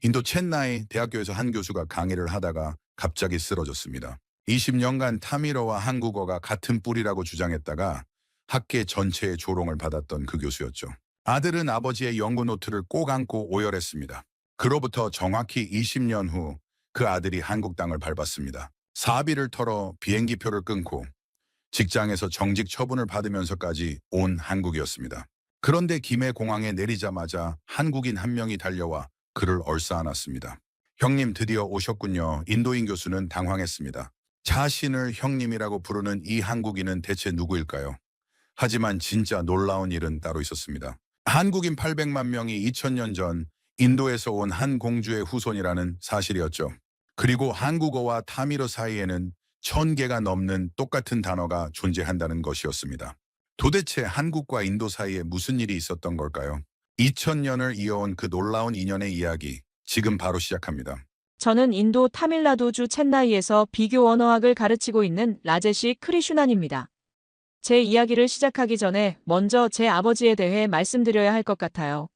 인도 첸나이 대학교에서 한 교수가 강의를 하다가 갑자기 쓰러졌습니다. 20년간 타미러와 한국어가 같은 뿌리라고 주장했다가 학계 전체의 조롱을 받았던 그 교수였죠. 아들은 아버지의 연구 노트를 꼭 안고 오열했습니다. 그로부터 정확히 20년 후 그 아들이 한국 땅을 밟았습니다. 사비를 털어 비행기표를 끊고 직장에서 정직 처분을 받으면서까지 온 한국이었습니다. 그런데 김해 공항에 내리자마자 한국인 한 명이 달려와 그를 얼싸안았습니다. 형님 드디어 오셨군요. 인도인 교수는 당황했습니다. 자신을 형님이라고 부르는 이 한국인은 대체 누구일까요? 하지만 진짜 놀라운 일은 따로 있었습니다. 한국인 800만 명이 2000년 전 인도에서 온 한 공주의 후손이라는 사실이었죠. 그리고 한국어와 타미르 사이에는 1000개가 넘는 똑같은 단어가 존재한다는 것이었습니다. 도대체 한국과 인도 사이에 무슨 일이 있었던 걸까요? 2000년을 이어온 그 놀라운 인연의 이야기, 지금 바로 시작합니다. 저는 인도 타밀나두주 첸나이에서 비교 언어학을 가르치고 있는 라제시 크리슈난입니다. 제 이야기를 시작하기 전에 먼저 제 아버지에 대해 말씀드려야 할 것 같아요.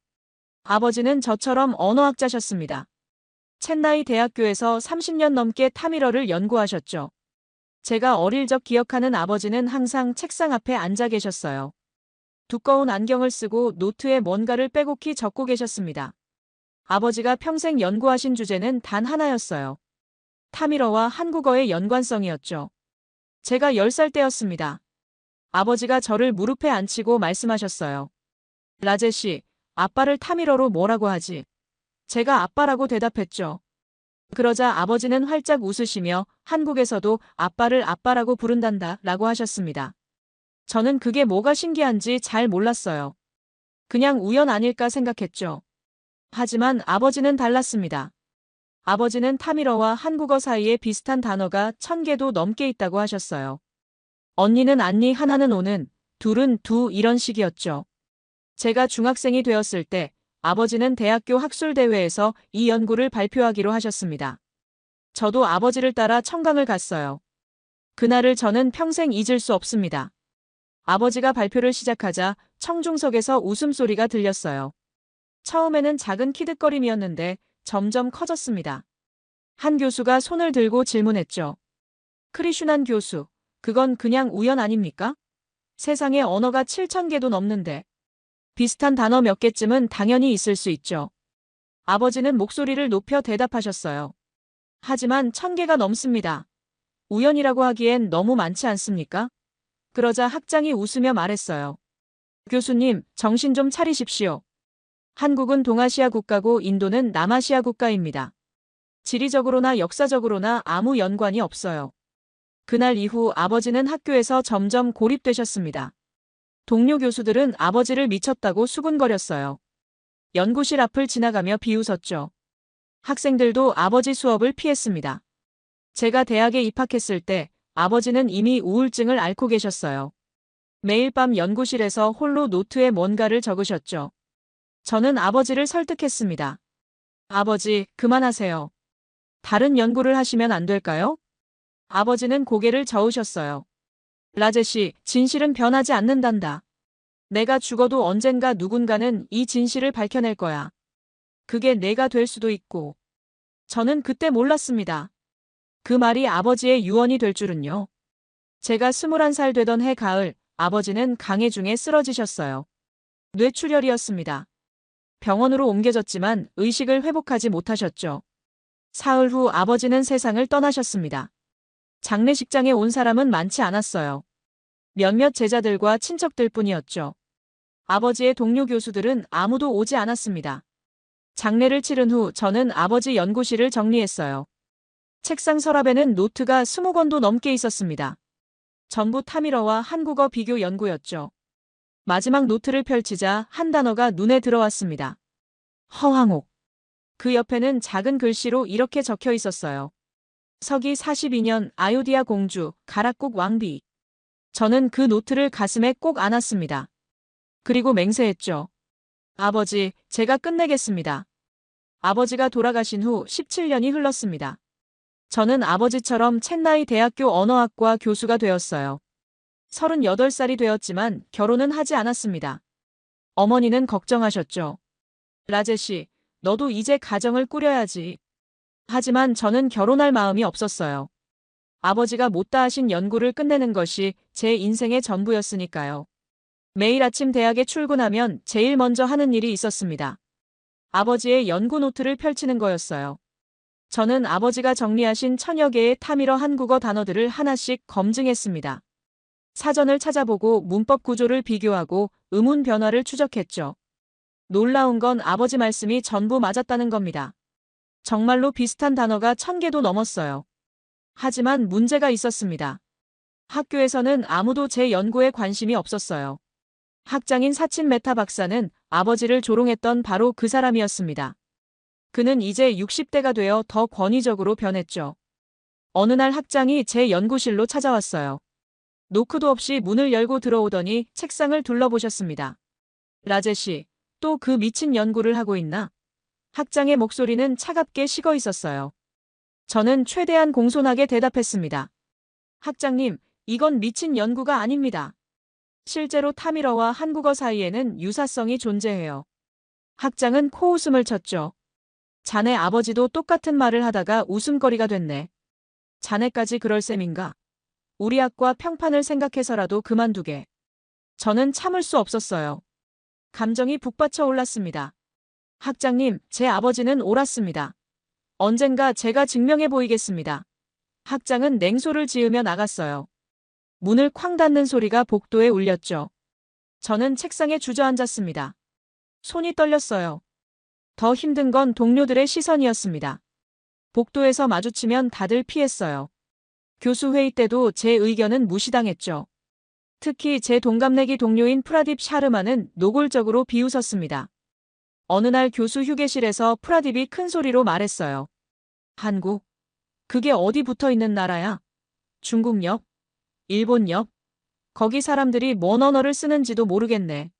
아버지는 저처럼 언어학자셨습니다. 첸나이 대학교에서 30년 넘게 타밀어를 연구하셨죠. 제가 어릴 적 기억하는 아버지는 항상 책상 앞에 앉아 계셨어요. 두꺼운 안경을 쓰고 노트에 뭔가를 빼곡히 적고 계셨습니다. 아버지가 평생 연구하신 주제는 단 하나였어요. 타밀어와 한국어의 연관성이었죠. 제가 10살 때였습니다. 아버지가 저를 무릎에 앉히고 말씀하셨어요. 라제시, 아빠를 타밀어로 뭐라고 하지? 제가 아빠라고 대답했죠. 그러자 아버지는 활짝 웃으시며 한국에서도 아빠를 아빠라고 부른단다 라고 하셨습니다. 저는 그게 뭐가 신기한지 잘 몰랐어요. 그냥 우연 아닐까 생각했죠. 하지만 아버지는 달랐습니다. 아버지는 타밀어와 한국어 사이에 비슷한 단어가 1000개도 넘게 있다고 하셨어요. 언니는 안니, 하나는 오는, 둘은 두 이런 식이었죠. 제가 중학생이 되었을 때 아버지는 대학교 학술대회에서 이 연구를 발표하기로 하셨습니다. 저도 아버지를 따라 청강을 갔어요. 그날을 저는 평생 잊을 수 없습니다. 아버지가 발표를 시작하자 청중석에서 웃음소리가 들렸어요. 처음에는 작은 키득거림이었는데 점점 커졌습니다. 한 교수가 손을 들고 질문했죠. 크리슈난 교수, 그건 그냥 우연 아닙니까? 세상에 언어가 7000개도 넘는데 비슷한 단어 몇 개쯤은 당연히 있을 수 있죠. 아버지는 목소리를 높여 대답하셨어요. 하지만 1000개가 넘습니다. 우연이라고 하기엔 너무 많지 않습니까? 그러자 학장이 웃으며 말했어요. 교수님, 정신 좀 차리십시오. 한국은 동아시아 국가고 인도는 남아시아 국가입니다. 지리적으로나 역사적으로나 아무 연관이 없어요. 그날 이후 아버지는 학교에서 점점 고립되셨습니다. 동료 교수들은 아버지를 미쳤다고 수군거렸어요. 연구실 앞을 지나가며 비웃었죠. 학생들도 아버지 수업을 피했습니다. 제가 대학에 입학했을 때 아버지는 이미 우울증을 앓고 계셨어요. 매일 밤 연구실에서 홀로 노트에 뭔가를 적으셨죠. 저는 아버지를 설득했습니다. 아버지, 그만하세요. 다른 연구를 하시면 안 될까요? 아버지는 고개를 저으셨어요. 라제시, 진실은 변하지 않는단다. 내가 죽어도 언젠가 누군가는 이 진실을 밝혀낼 거야. 그게 내가 될 수도 있고. 저는 그때 몰랐습니다. 그 말이 아버지의 유언이 될 줄은요. 제가 21살 되던 해 가을, 아버지는 강해 중에 쓰러지셨어요. 뇌출혈이었습니다. 병원으로 옮겨졌지만 의식을 회복하지 못하셨죠. 사흘 후 아버지는 세상을 떠나셨습니다. 장례식장에 온 사람은 많지 않았어요. 몇몇 제자들과 친척들 뿐이었죠. 아버지의 동료 교수들은 아무도 오지 않았습니다. 장례를 치른 후 저는 아버지 연구실을 정리했어요. 책상 서랍에는 노트가 20권도 넘게 있었습니다. 전부 타밀어와 한국어 비교 연구였죠. 마지막 노트를 펼치자 한 단어가 눈에 들어왔습니다. 허황옥. 그 옆에는 작은 글씨로 이렇게 적혀 있었어요. 서기 42년 아요디아 공주 가락국 왕비. 저는 그 노트를 가슴에 꼭 안았습니다. 그리고 맹세했죠. 아버지, 제가 끝내겠습니다. 아버지가 돌아가신 후 17년이 흘렀습니다. 저는 아버지처럼 첸나이 대학교 언어학과 교수가 되었어요. 38살이 되었지만 결혼은 하지 않았습니다. 어머니는 걱정하셨죠. 라제시, 너도 이제 가정을 꾸려야지. 하지만 저는 결혼할 마음이 없었어요. 아버지가 못다 하신 연구를 끝내는 것이 제 인생의 전부였으니까요. 매일 아침 대학에 출근하면 제일 먼저 하는 일이 있었습니다. 아버지의 연구 노트를 펼치는 거였어요. 저는 아버지가 정리하신 천여 개의 타밀어 한국어 단어들을 하나씩 검증했습니다. 사전을 찾아보고 문법 구조를 비교하고 음운 변화를 추적했죠. 놀라운 건 아버지 말씀이 전부 맞았다는 겁니다. 정말로 비슷한 단어가 1000개도 넘었어요. 하지만 문제가 있었습니다. 학교에서는 아무도 제 연구에 관심이 없었어요. 학장인 사친 메타 박사는 아버지를 조롱했던 바로 그 사람이었습니다. 그는 이제 60대가 되어 더 권위적으로 변했죠. 어느 날 학장이 제 연구실로 찾아왔어요. 노크도 없이 문을 열고 들어오더니 책상을 둘러보셨습니다. 라제 씨, 또 그 미친 연구를 하고 있나? 학장의 목소리는 차갑게 식어 있었어요. 저는 최대한 공손하게 대답했습니다. 학장님, 이건 미친 연구가 아닙니다. 실제로 타밀어와 한국어 사이에는 유사성이 존재해요. 학장은 코웃음을 쳤죠. 자네 아버지도 똑같은 말을 하다가 웃음거리가 됐네. 자네까지 그럴 셈인가? 우리 학과 평판을 생각해서라도 그만두게. 저는 참을 수 없었어요. 감정이 북받쳐 올랐습니다. 학장님, 제 아버지는 옳았습니다. 언젠가 제가 증명해 보이겠습니다. 학장은 냉소를 지으며 나갔어요. 문을 쾅 닫는 소리가 복도에 울렸죠. 저는 책상에 주저앉았습니다. 손이 떨렸어요. 더 힘든 건 동료들의 시선이었습니다. 복도에서 마주치면 다들 피했어요. 교수 회의 때도 제 의견은 무시당했죠. 특히 제 동갑내기 동료인 프라딥 샤르마는 노골적으로 비웃었습니다. 어느 날 교수 휴게실에서 프라딥이 큰 소리로 말했어요. 한국? 그게 어디 붙어 있는 나라야? 중국역? 일본역? 거기 사람들이 뭔 언어를 쓰는지도 모르겠네.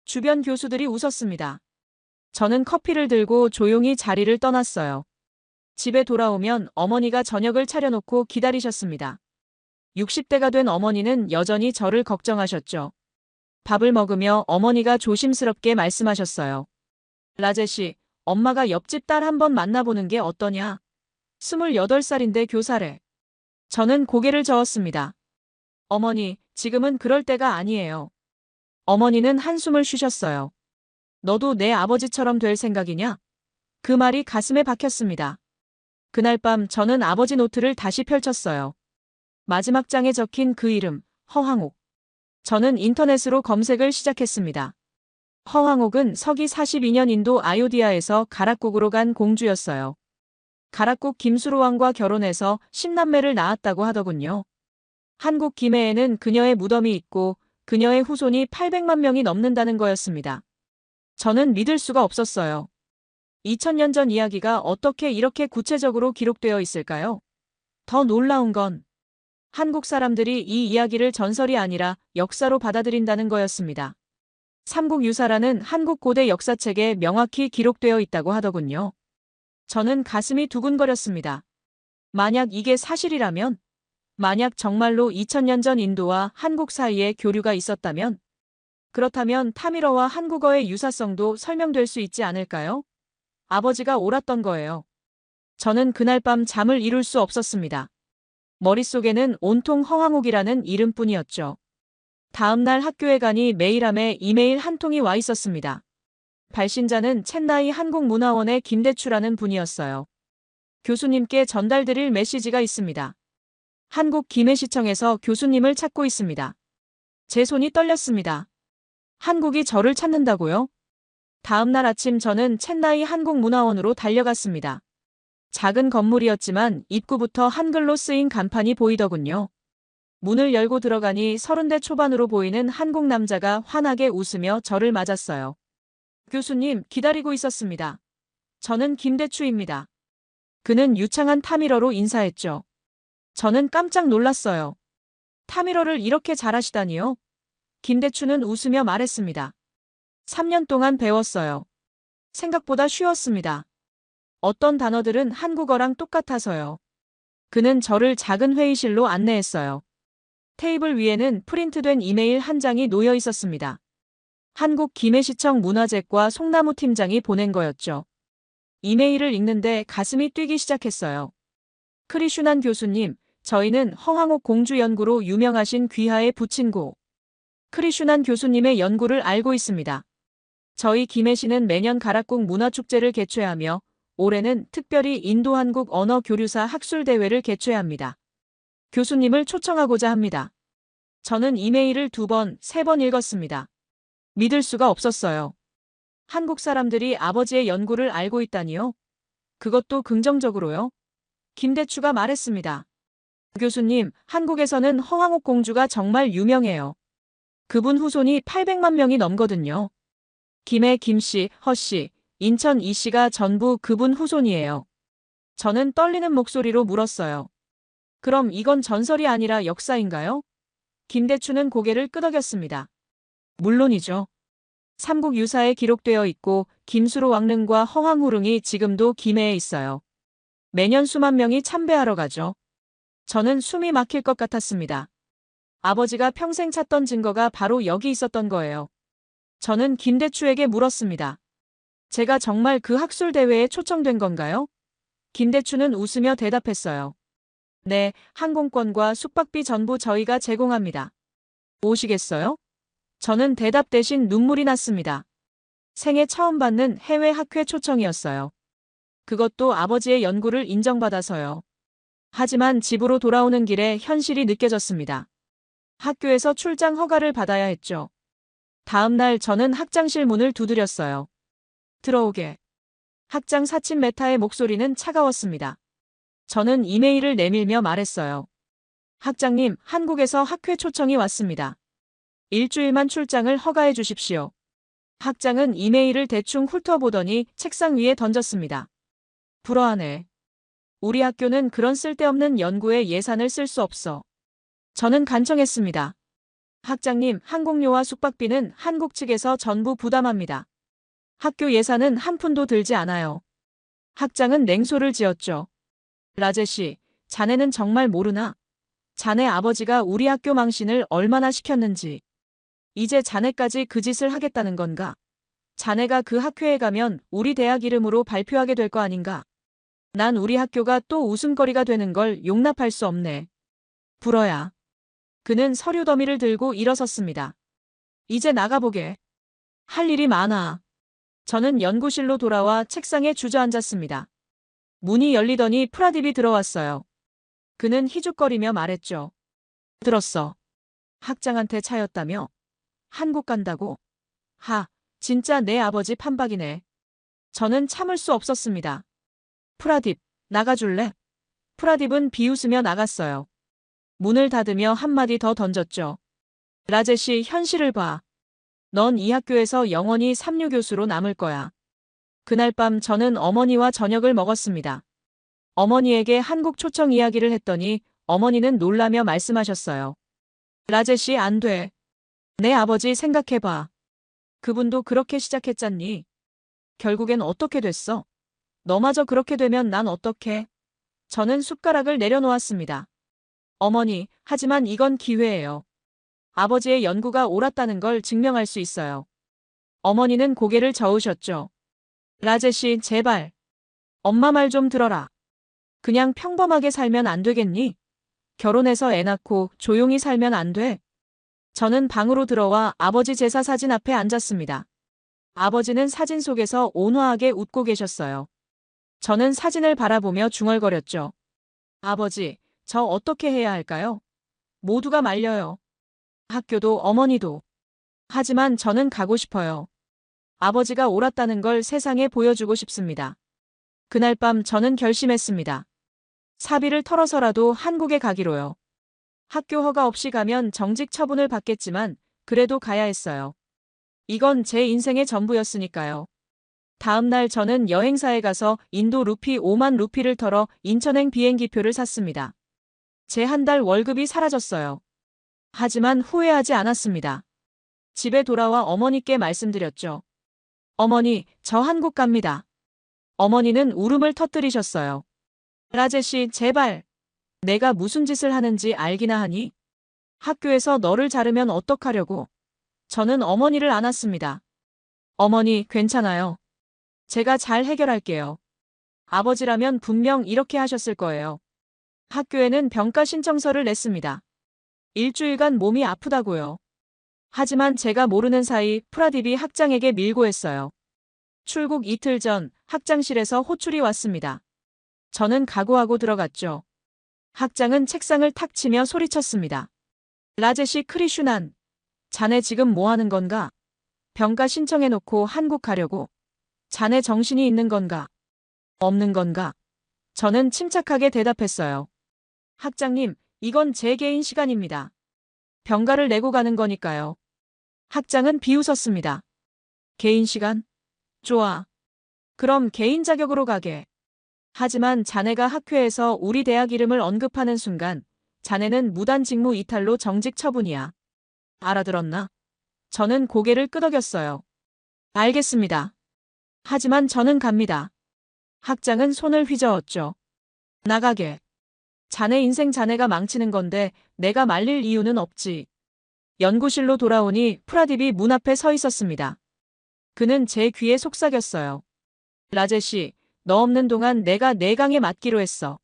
주변 교수들이 웃었습니다. 저는 커피를 들고 조용히 자리를 떠났어요. 집에 돌아오면 어머니가 저녁을 차려놓고 기다리셨습니다. 60대가 된 어머니는 여전히 저를 걱정하셨죠. 밥을 먹으며 어머니가 조심스럽게 말씀하셨어요. 라제 씨, 엄마가 옆집 딸 한번 만나보는 게 어떠냐? 28살인데 교사래. 저는 고개를 저었습니다. 어머니, 지금은 그럴 때가 아니에요. 어머니는 한숨을 쉬셨어요. 너도 내 아버지처럼 될 생각이냐? 그 말이 가슴에 박혔습니다. 그날 밤 저는 아버지 노트를 다시 펼쳤어요. 마지막 장에 적힌 그 이름, 허황옥. 저는 인터넷으로 검색을 시작했습니다. 허황옥은 서기 42년 인도 아요디아에서 가락국으로 간 공주였어요. 가락국 김수로 왕과 결혼해서 10남매를 낳았다고 하더군요. 한국 김해에는 그녀의 무덤이 있고 그녀의 후손이 800만 명이 넘는다는 거였습니다. 저는 믿을 수가 없었어요. 2000년 전 이야기가 어떻게 이렇게 구체적으로 기록되어 있을까요? 더 놀라운 건 한국 사람들이 이 이야기를 전설이 아니라 역사로 받아들인다는 거였습니다. 삼국유사라는 한국 고대 역사책에 명확히 기록되어 있다고 하더군요. 저는 가슴이 두근거렸습니다. 만약 이게 사실이라면, 만약 정말로 2000년 전 인도와 한국 사이에 교류가 있었다면, 그렇다면 타밀어와 한국어의 유사성도 설명될 수 있지 않을까요? 아버지가 옳았던 거예요. 저는 그날 밤 잠을 이룰 수 없었습니다. 머릿속에는 온통 허황옥이라는 이름뿐이었죠. 다음 날 학교에 가니 메일함에 이메일 한 통이 와 있었습니다. 발신자는 첸나이 한국문화원의 김대추라는 분이었어요. 교수님께 전달드릴 메시지가 있습니다. 한국 김해시청에서 교수님을 찾고 있습니다. 제 손이 떨렸습니다. 한국이 저를 찾는다고요? 다음 날 아침 저는 첸나이 한국문화원으로 달려갔습니다. 작은 건물이었지만 입구부터 한글로 쓰인 간판이 보이더군요. 문을 열고 들어가니 30대 초반으로 보이는 한국 남자가 환하게 웃으며 저를 맞았어요. 교수님, 기다리고 있었습니다. 저는 김대추입니다. 그는 유창한 타밀어로 인사했죠. 저는 깜짝 놀랐어요. 타밀어를 이렇게 잘하시다니요? 김대추는 웃으며 말했습니다. 3년 동안 배웠어요. 생각보다 쉬웠습니다. 어떤 단어들은 한국어랑 똑같아서요. 그는 저를 작은 회의실로 안내했어요. 테이블 위에는 프린트된 이메일 한 장이 놓여 있었습니다. 한국 김해시청 문화재과 송나무 팀장이 보낸 거였죠. 이메일을 읽는데 가슴이 뛰기 시작했어요. 크리슈난 교수님, 저희는 허황옥 공주 연구로 유명하신 귀하의 부친고 크리슈난 교수님의 연구를 알고 있습니다. 저희 김해시는 매년 가락국 문화축제를 개최하며 올해는 특별히 인도 한국 언어 교류사 학술대회를 개최합니다. 교수님을 초청하고자 합니다. 저는 이메일을 2번, 3번 읽었습니다. 믿을 수가 없었어요. 한국 사람들이 아버지의 연구를 알고 있다니요? 그것도 긍정적으로요? 김대추가 말했습니다. 교수님, 한국에서는 허황옥 공주가 정말 유명해요. 그분 후손이 800만 명이 넘거든요. 김해 김씨, 허씨, 인천 이씨가 전부 그분 후손이에요. 저는 떨리는 목소리로 물었어요. 그럼 이건 전설이 아니라 역사인가요? 김대추는 고개를 끄덕였습니다. 물론이죠. 삼국 유사에 기록되어 있고 김수로 왕릉과 허황후릉이 지금도 김해에 있어요. 매년 수만 명이 참배하러 가죠. 저는 숨이 막힐 것 같았습니다. 아버지가 평생 찾던 증거가 바로 여기 있었던 거예요. 저는 김대추에게 물었습니다. 제가 정말 그 학술대회에 초청된 건가요? 김대추는 웃으며 대답했어요. 네, 항공권과 숙박비 전부 저희가 제공합니다. 오시겠어요? 저는 대답 대신 눈물이 났습니다. 생애 처음 받는 해외 학회 초청이었어요. 그것도 아버지의 연구를 인정받아서요. 하지만 집으로 돌아오는 길에 현실이 느껴졌습니다. 학교에서 출장 허가를 받아야 했죠. 다음 날 저는 학장실 문을 두드렸어요. 들어오게. 학장 사친 메타의 목소리는 차가웠습니다. 저는 이메일을 내밀며 말했어요. 학장님, 한국에서 학회 초청이 왔습니다. 일주일만 출장을 허가해 주십시오. 학장은 이메일을 대충 훑어보더니 책상 위에 던졌습니다. 불어하네. 우리 학교는 그런 쓸데없는 연구에 예산을 쓸 수 없어. 저는 간청했습니다. 학장님, 항공료와 숙박비는 한국 측에서 전부 부담합니다. 학교 예산은 한 푼도 들지 않아요. 학장은 냉소를 지었죠. 라제시, 자네는 정말 모르나? 자네 아버지가 우리 학교 망신을 얼마나 시켰는지. 이제 자네까지 그 짓을 하겠다는 건가? 자네가 그 학회에 가면 우리 대학 이름으로 발표하게 될 거 아닌가? 난 우리 학교가 또 웃음거리가 되는 걸 용납할 수 없네. 불어야. 그는 서류 더미를 들고 일어섰습니다. 이제 나가보게. 할 일이 많아. 저는 연구실로 돌아와 책상에 주저앉았습니다. 문이 열리더니 프라딥이 들어왔어요. 그는 희죽거리며 말했죠. 들었어. 학장한테 차였다며? 한국 간다고? 진짜 내 아버지 판박이네. 저는 참을 수 없었습니다. 프라딥, 나가줄래? 프라딥은 비웃으며 나갔어요. 문을 닫으며 한마디 더 던졌죠. 라제시, 현실을 봐. 넌 이 학교에서 영원히 삼류 교수로 남을 거야. 그날 밤 저는 어머니와 저녁을 먹었습니다. 어머니에게 한국 초청 이야기를 했더니 어머니는 놀라며 말씀하셨어요. 라제시, 안 돼. 내 아버지 생각해봐. 그분도 그렇게 시작했잖니. 결국엔 어떻게 됐어? 너마저 그렇게 되면 난 어떡해? 저는 숟가락을 내려놓았습니다. 어머니, 하지만 이건 기회예요. 아버지의 연구가 옳았다는 걸 증명할 수 있어요. 어머니는 고개를 저으셨죠. 라제시, 제발. 엄마 말 좀 들어라. 그냥 평범하게 살면 안 되겠니? 결혼해서 애 낳고 조용히 살면 안 돼? 저는 방으로 들어와 아버지 제사 사진 앞에 앉았습니다. 아버지는 사진 속에서 온화하게 웃고 계셨어요. 저는 사진을 바라보며 중얼거렸죠. 아버지, 저 어떻게 해야 할까요? 모두가 말려요. 학교도 어머니도. 하지만 저는 가고 싶어요. 아버지가 옳았다는 걸 세상에 보여주고 싶습니다. 그날 밤 저는 결심했습니다. 사비를 털어서라도 한국에 가기로요. 학교 허가 없이 가면 정직 처분을 받겠지만 그래도 가야 했어요. 이건 제 인생의 전부였으니까요. 다음 날 저는 여행사에 가서 인도 루피 5만 루피를 털어 인천행 비행기표를 샀습니다. 제 한 달 월급이 사라졌어요. 하지만 후회하지 않았습니다. 집에 돌아와 어머니께 말씀드렸죠. 어머니, 저 한국 갑니다. 어머니는 울음을 터뜨리셨어요. 라제시, 제발. 내가 무슨 짓을 하는지 알기나 하니? 학교에서 너를 자르면 어떡하려고? 저는 어머니를 안았습니다. 어머니, 괜찮아요. 제가 잘 해결할게요. 아버지라면 분명 이렇게 하셨을 거예요. 학교에는 병가 신청서를 냈습니다. 일주일간 몸이 아프다고요. 하지만 제가 모르는 사이 프라딥이 학장에게 밀고 했어요. 출국 이틀 전 학장실에서 호출이 왔습니다. 저는 각오하고 들어갔죠. 학장은 책상을 탁 치며 소리쳤습니다. 라제시 크리슈난, 자네 지금 뭐 하는 건가? 병가 신청해놓고 한국 가려고. 자네 정신이 있는 건가? 없는 건가? 저는 침착하게 대답했어요. 학장님, 이건 제 개인 시간입니다. 병가를 내고 가는 거니까요. 학장은 비웃었습니다. 개인 시간? 좋아. 그럼 개인 자격으로 가게. 하지만 자네가 학회에서 우리 대학 이름을 언급하는 순간 자네는 무단 직무 이탈로 정직 처분이야. 알아들었나? 저는 고개를 끄덕였어요. 알겠습니다. 하지만 저는 갑니다. 학장은 손을 휘저었죠. 나가게. 자네 인생 자네가 망치는 건데 내가 말릴 이유는 없지. 연구실로 돌아오니 프라딥이 문 앞에 서 있었습니다. 그는 제 귀에 속삭였어요. 라제시, 너 없는 동안 내가 내 강에 맡기로 했어.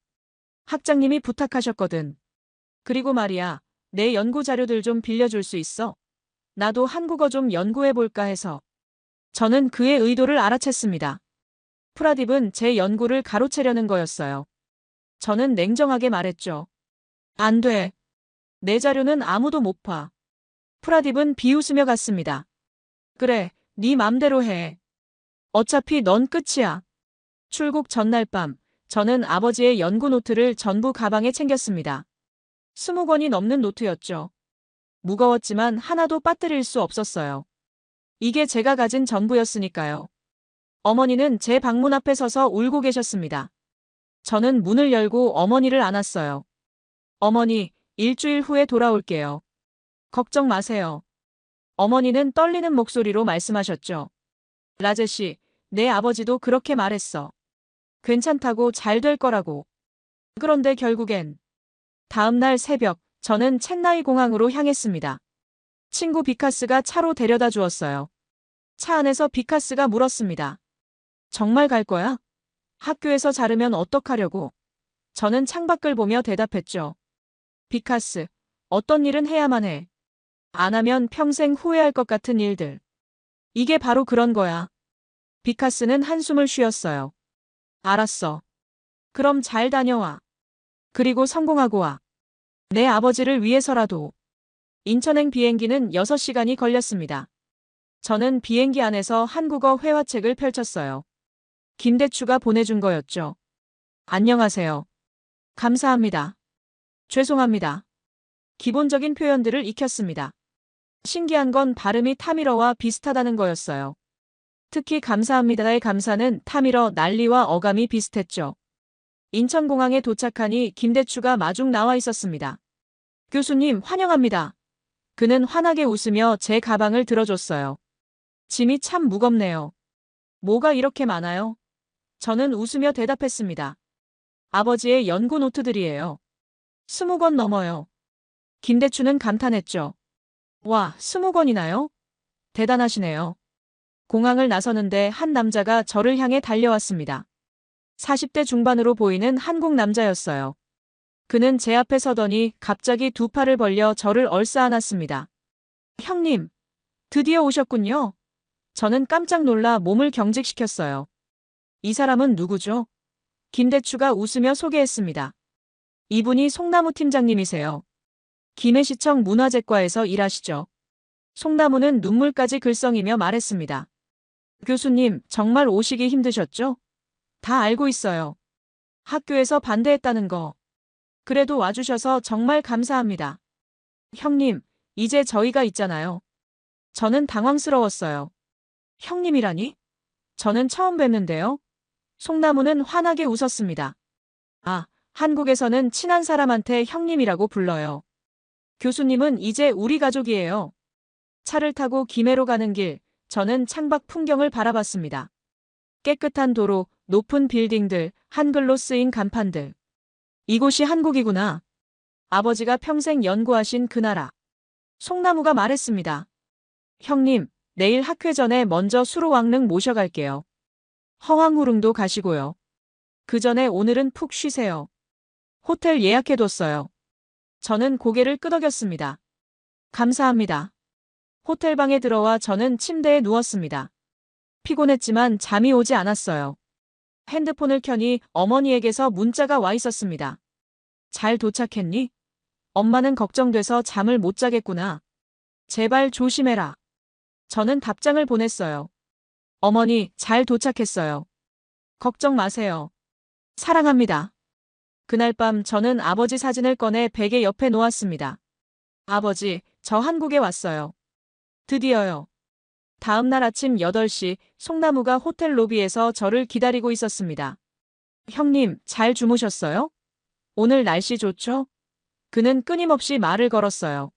학장님이 부탁하셨거든. 그리고 말이야, 내 연구 자료들 좀 빌려줄 수 있어? 나도 한국어 좀 연구해볼까 해서. 저는 그의 의도를 알아챘습니다. 프라딥은 제 연구를 가로채려는 거였어요. 저는 냉정하게 말했죠. 안 돼. 내 자료는 아무도 못 봐. 프라딥은 비웃으며 갔습니다. 그래, 네 맘대로 해. 어차피 넌 끝이야. 출국 전날 밤, 저는 아버지의 연구 노트를 전부 가방에 챙겼습니다. 20권이 넘는 노트였죠. 무거웠지만 하나도 빠뜨릴 수 없었어요. 이게 제가 가진 전부였으니까요. 어머니는 제 방문 앞에 서서 울고 계셨습니다. 저는 문을 열고 어머니를 안았어요. 어머니, 일주일 후에 돌아올게요. 걱정 마세요. 어머니는 떨리는 목소리로 말씀하셨죠. 라제시, 내 아버지도 그렇게 말했어. 괜찮다고 잘 될 거라고. 그런데 결국엔 다음 날 새벽 저는 첸나이 공항으로 향했습니다. 친구 비카스가 차로 데려다 주었어요. 차 안에서 비카스가 물었습니다. 정말 갈 거야? 학교에서 자르면 어떡하려고? 저는 창밖을 보며 대답했죠. 비카스, 어떤 일은 해야만 해. 안 하면 평생 후회할 것 같은 일들. 이게 바로 그런 거야. 비카스는 한숨을 쉬었어요. 알았어. 그럼 잘 다녀와. 그리고 성공하고 와. 내 아버지를 위해서라도. 인천행 비행기는 6시간이 걸렸습니다. 저는 비행기 안에서 한국어 회화책을 펼쳤어요. 김대추가 보내준 거였죠. 안녕하세요. 감사합니다. 죄송합니다. 기본적인 표현들을 익혔습니다. 신기한 건 발음이 타밀어와 비슷하다는 거였어요. 특히 감사합니다의 감사는 타밀어 난리와 어감이 비슷했죠. 인천공항에 도착하니 김대추가 마중 나와 있었습니다. 교수님, 환영합니다. 그는 환하게 웃으며 제 가방을 들어줬어요. 짐이 참 무겁네요. 뭐가 이렇게 많아요? 저는 웃으며 대답했습니다. 아버지의 연구 노트들이에요. 20권 넘어요. 김대추는 감탄했죠. 와, 20권이나요? 대단하시네요. 공항을 나서는데 한 남자가 저를 향해 달려왔습니다. 40대 중반으로 보이는 한국 남자였어요. 그는 제 앞에 서더니 갑자기 두 팔을 벌려 저를 얼싸안았습니다. 형님, 드디어 오셨군요. 저는 깜짝 놀라 몸을 경직시켰어요. 이 사람은 누구죠? 김대추가 웃으며 소개했습니다. 이분이 송나무 팀장님이세요. 김해시청 문화재과에서 일하시죠. 송나무는 눈물까지 글썽이며 말했습니다. 교수님, 정말 오시기 힘드셨죠? 다 알고 있어요. 학교에서 반대했다는 거. 그래도 와주셔서 정말 감사합니다. 형님, 이제 저희가 있잖아요. 저는 당황스러웠어요. 형님이라니? 저는 처음 뵙는데요. 송나무는 환하게 웃었습니다. 아, 한국에서는 친한 사람한테 형님이라고 불러요. 교수님은 이제 우리 가족이에요. 차를 타고 김해로 가는 길, 저는 창밖 풍경을 바라봤습니다. 깨끗한 도로, 높은 빌딩들, 한글로 쓰인 간판들. 이곳이 한국이구나. 아버지가 평생 연구하신 그 나라. 송나무가 말했습니다. 형님, 내일 학회 전에 먼저 수로왕릉 모셔갈게요. 허황후릉도 가시고요. 그 전에 오늘은 푹 쉬세요. 호텔 예약해뒀어요. 저는 고개를 끄덕였습니다. 감사합니다. 호텔 방에 들어와 저는 침대에 누웠습니다. 피곤했지만 잠이 오지 않았어요. 핸드폰을 켜니 어머니에게서 문자가 와 있었습니다. 잘 도착했니? 엄마는 걱정돼서 잠을 못 자겠구나. 제발 조심해라. 저는 답장을 보냈어요. 어머니, 잘 도착했어요. 걱정 마세요. 사랑합니다. 그날 밤 저는 아버지 사진을 꺼내 베개 옆에 놓았습니다. 아버지, 저 한국에 왔어요. 드디어요. 다음 날 아침 8시 송나무가 호텔 로비에서 저를 기다리고 있었습니다. 형님, 잘 주무셨어요? 오늘 날씨 좋죠? 그는 끊임없이 말을 걸었어요.